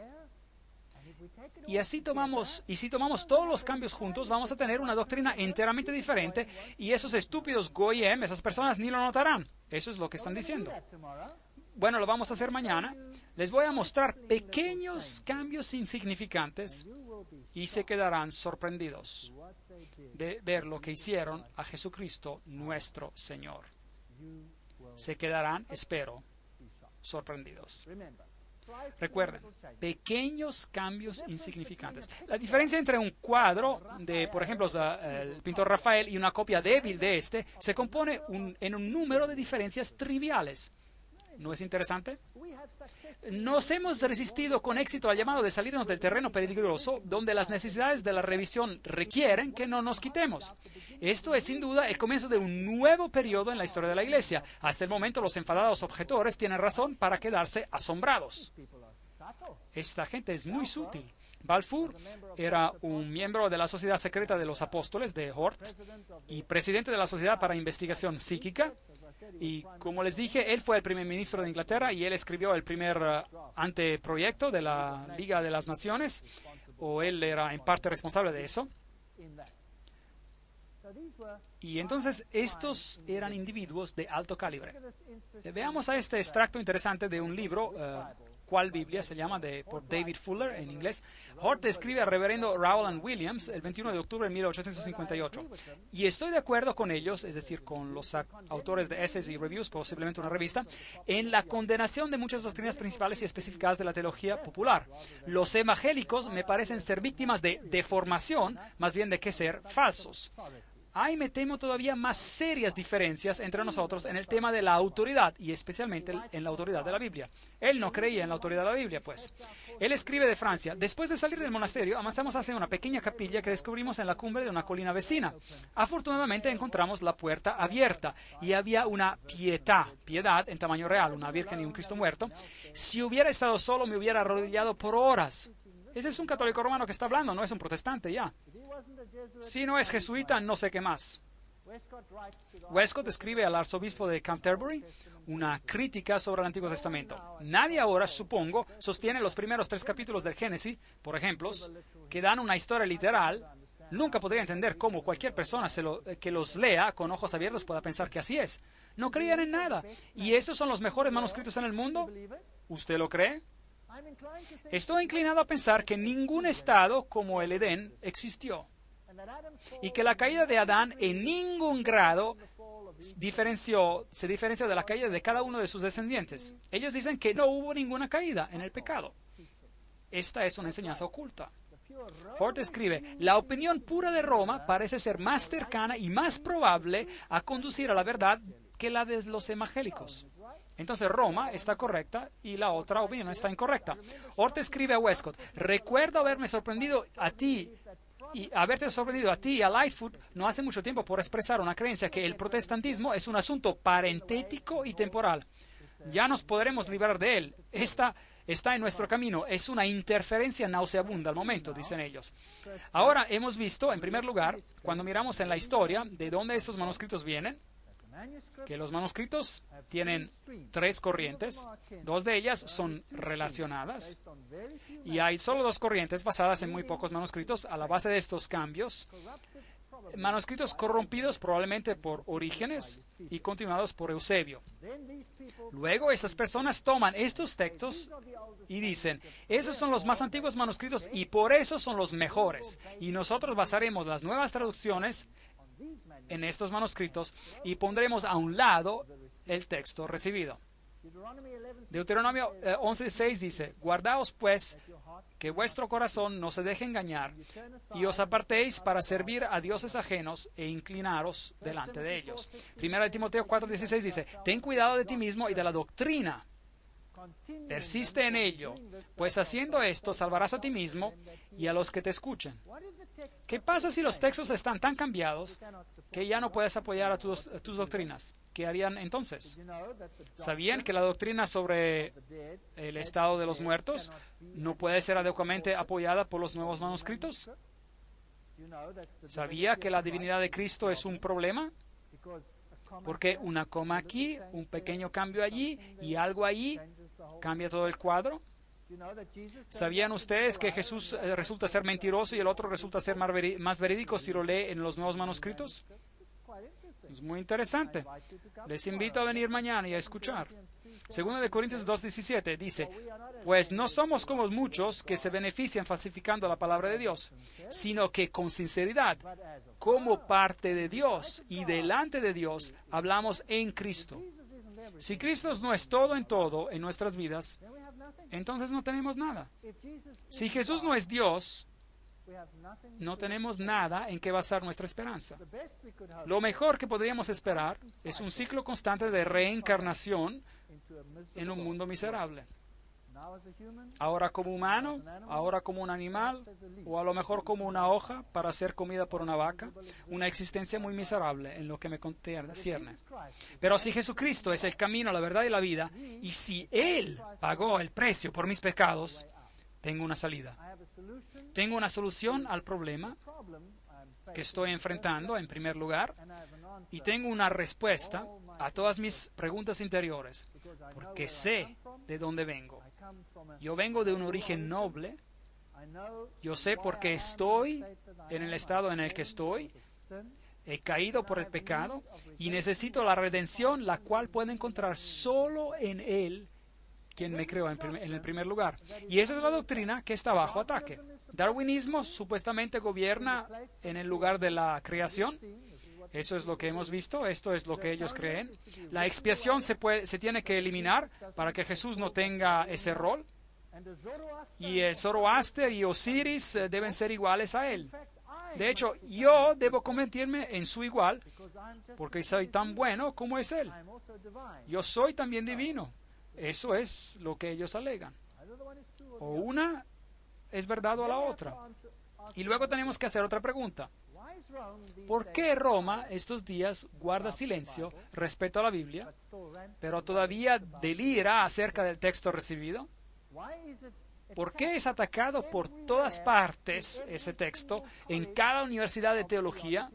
Y si tomamos todos los cambios juntos, vamos a tener una doctrina enteramente diferente, y esos estúpidos goyim, esas personas ni lo notarán. Eso es lo que están diciendo. Bueno, lo vamos a hacer mañana. Les voy a mostrar pequeños cambios insignificantes y se quedarán sorprendidos de ver lo que hicieron a Jesucristo nuestro Señor. Se quedarán, espero, sorprendidos. Recuerden, pequeños cambios insignificantes. La diferencia entre un cuadro de, por ejemplo, el pintor Rafael y una copia débil de este se compone en un número de diferencias triviales. ¿No es interesante? Nos hemos resistido con éxito al llamado de salirnos del terreno peligroso, donde las necesidades de la revisión requieren que no nos quitemos. Esto es sin duda el comienzo de un nuevo periodo en la historia de la Iglesia. Hasta el momento los enfadados objetores tienen razón para quedarse asombrados. Esta gente es muy sutil. Balfour era un miembro de la Sociedad Secreta de los Apóstoles de Hort y presidente de la Sociedad para Investigación Psíquica. Y como les dije, él fue el primer ministro de Inglaterra y él escribió el primer anteproyecto de la Liga de las Naciones, o él era en parte responsable de eso. Y entonces estos eran individuos de alto calibre. Veamos a este extracto interesante de un libro, ¿Cuál Biblia? Se llama, por David Fuller en inglés. Hort escribe al reverendo Rowland Williams el 21 de octubre de 1858. Y estoy de acuerdo con ellos, es decir, con los autores de Essays y Reviews, posiblemente una revista, en la condenación de muchas doctrinas principales y especificadas de la teología popular. Los evangélicos me parecen ser víctimas de deformación, más bien de que ser falsos. Hay, me temo, todavía más serias diferencias entre nosotros en el tema de la autoridad, y especialmente en la autoridad de la Biblia. Él no creía en la autoridad de la Biblia, pues. Él escribe de Francia: después de salir del monasterio, avanzamos hacia una pequeña capilla que descubrimos en la cumbre de una colina vecina. Afortunadamente encontramos la puerta abierta, y había una piedad en tamaño real, una virgen y un Cristo muerto. Si hubiera estado solo, me hubiera arrodillado por horas. Ese es un católico romano que está hablando, no es un protestante ya. Si no es jesuita, no sé qué más. Westcott escribe al arzobispo de Canterbury una crítica sobre el Antiguo Testamento. Nadie ahora, supongo, sostiene los primeros 3 capítulos del Génesis, por ejemplo, que dan una historia literal. Nunca podría entender cómo cualquier persona que los lea con ojos abiertos pueda pensar que así es. No creían en nada. ¿Y estos son los mejores manuscritos en el mundo? ¿Usted lo cree? Estoy inclinado a pensar que ningún estado como el Edén existió y que la caída de Adán en ningún grado se diferenció de la caída de cada uno de sus descendientes. Ellos dicen que no hubo ninguna caída en el pecado. Esta es una enseñanza oculta. Hort escribe, la opinión pura de Roma parece ser más cercana y más probable a conducir a la verdad que la de los evangélicos. Entonces Roma está correcta y la otra opinión está incorrecta. Hort escribe a Westcott, recuerdo haberme sorprendido a ti y haberte sorprendido a ti y a Lightfoot no hace mucho tiempo por expresar una creencia que el protestantismo es un asunto parentético y temporal. Ya nos podremos librar de él. Está en nuestro camino. Es una interferencia nauseabunda al momento, dicen ellos. Ahora hemos visto, en primer lugar, cuando miramos en la historia de dónde estos manuscritos vienen, que los manuscritos tienen 3 corrientes, 2 de ellas son relacionadas, y hay solo 2 corrientes basadas en muy pocos manuscritos. A la base de estos cambios, manuscritos corrompidos probablemente por Orígenes y continuados por Eusebio. Luego, estas personas toman estos textos y dicen, esos son los más antiguos manuscritos y por eso son los mejores. Y nosotros basaremos las nuevas traducciones en estos manuscritos y pondremos a un lado el texto recibido. Deuteronomio 11:6 dice, guardaos pues que vuestro corazón no se deje engañar y os apartéis para servir a dioses ajenos e inclinaros delante de ellos. Primera de Timoteo 4:16 dice, ten cuidado de ti mismo y de la doctrina. Persiste en ello, pues haciendo esto salvarás a ti mismo y a los que te escuchen. ¿Qué pasa si los textos están tan cambiados que ya no puedes apoyar a tus doctrinas? ¿Qué harían entonces? ¿Sabían que la doctrina sobre el estado de los muertos no puede ser adecuadamente apoyada por los nuevos manuscritos? ¿Sabía que la divinidad de Cristo es un problema? Porque una coma aquí, un pequeño cambio allí y algo allí cambia todo el cuadro. ¿Sabían ustedes que Jesús resulta ser mentiroso y el otro resulta ser más verídico si lo lee en los nuevos manuscritos? Es muy interesante. Les invito a venir mañana y a escuchar. Segunda de Corintios 2:17 dice, pues no somos como muchos que se benefician falsificando la palabra de Dios, sino que con sinceridad, como parte de Dios y delante de Dios, hablamos en Cristo. Si Cristo no es todo en nuestras vidas, entonces no tenemos nada. Si Jesús no es Dios, no tenemos nada en que basar nuestra esperanza. Lo mejor que podríamos esperar es un ciclo constante de reencarnación en un mundo miserable. Ahora como humano, ahora como un animal, o a lo mejor como una hoja para ser comida por una vaca, una existencia muy miserable en lo que me concierne. Pero si Jesucristo es el camino, la verdad y la vida, y si Él pagó el precio por mis pecados, tengo una salida. Tengo una solución al problema que estoy enfrentando en primer lugar y tengo una respuesta a todas mis preguntas interiores porque sé de dónde vengo. Yo vengo de un origen noble. Yo sé por qué estoy en el estado en el que estoy. He caído por el pecado y necesito la redención, la cual puedo encontrar solo en Él, quien me creó en el primer lugar. Y esa es la doctrina que está bajo ataque. Darwinismo supuestamente gobierna en el lugar de la creación. Eso es lo que hemos visto, esto es lo que ellos creen. La expiación se tiene que eliminar para que Jesús no tenga ese rol. Y Zoroaster y Osiris deben ser iguales a él. De hecho, yo debo convertirme en su igual porque soy tan bueno como es él. Yo soy también divino. Eso es lo que ellos alegan. O una es verdad o la otra. Y luego tenemos que hacer otra pregunta. ¿Por qué Roma estos días guarda silencio respecto a la Biblia, pero todavía delira acerca del texto recibido? ¿Por qué es atacado por todas partes ese texto en cada universidad de teología?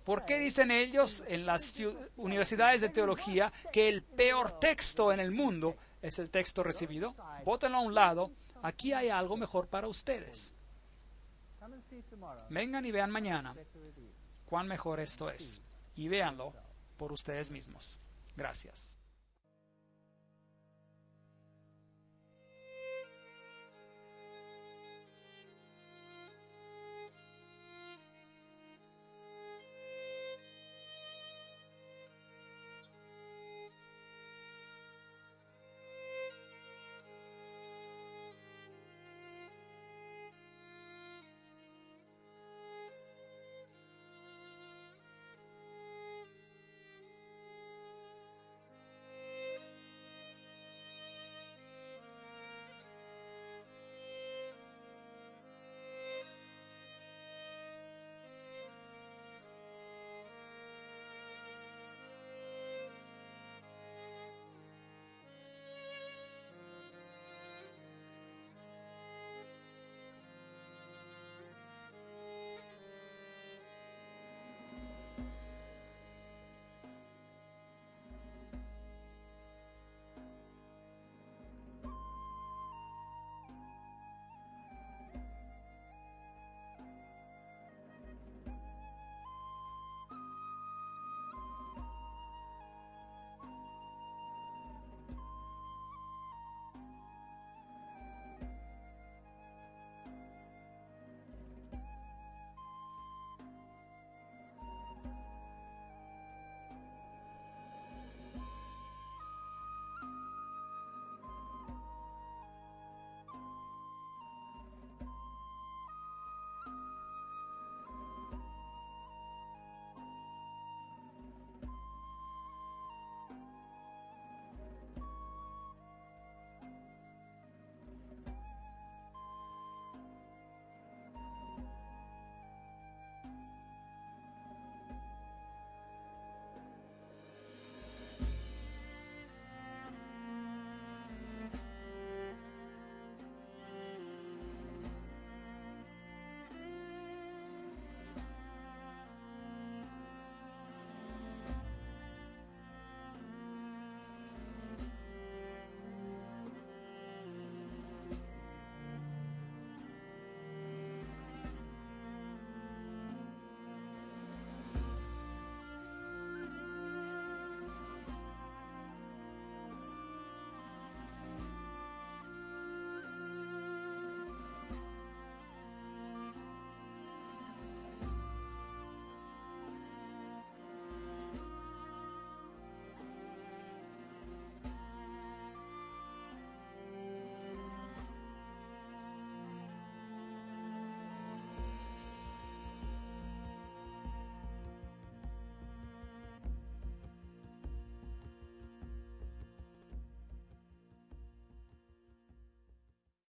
¿Por qué dicen ellos en las universidades de teología que el peor texto en el mundo es el texto recibido? Bótenlo a un lado. Aquí hay algo mejor para ustedes. Vengan y vean mañana cuán mejor esto es. Y véanlo por ustedes mismos. Gracias.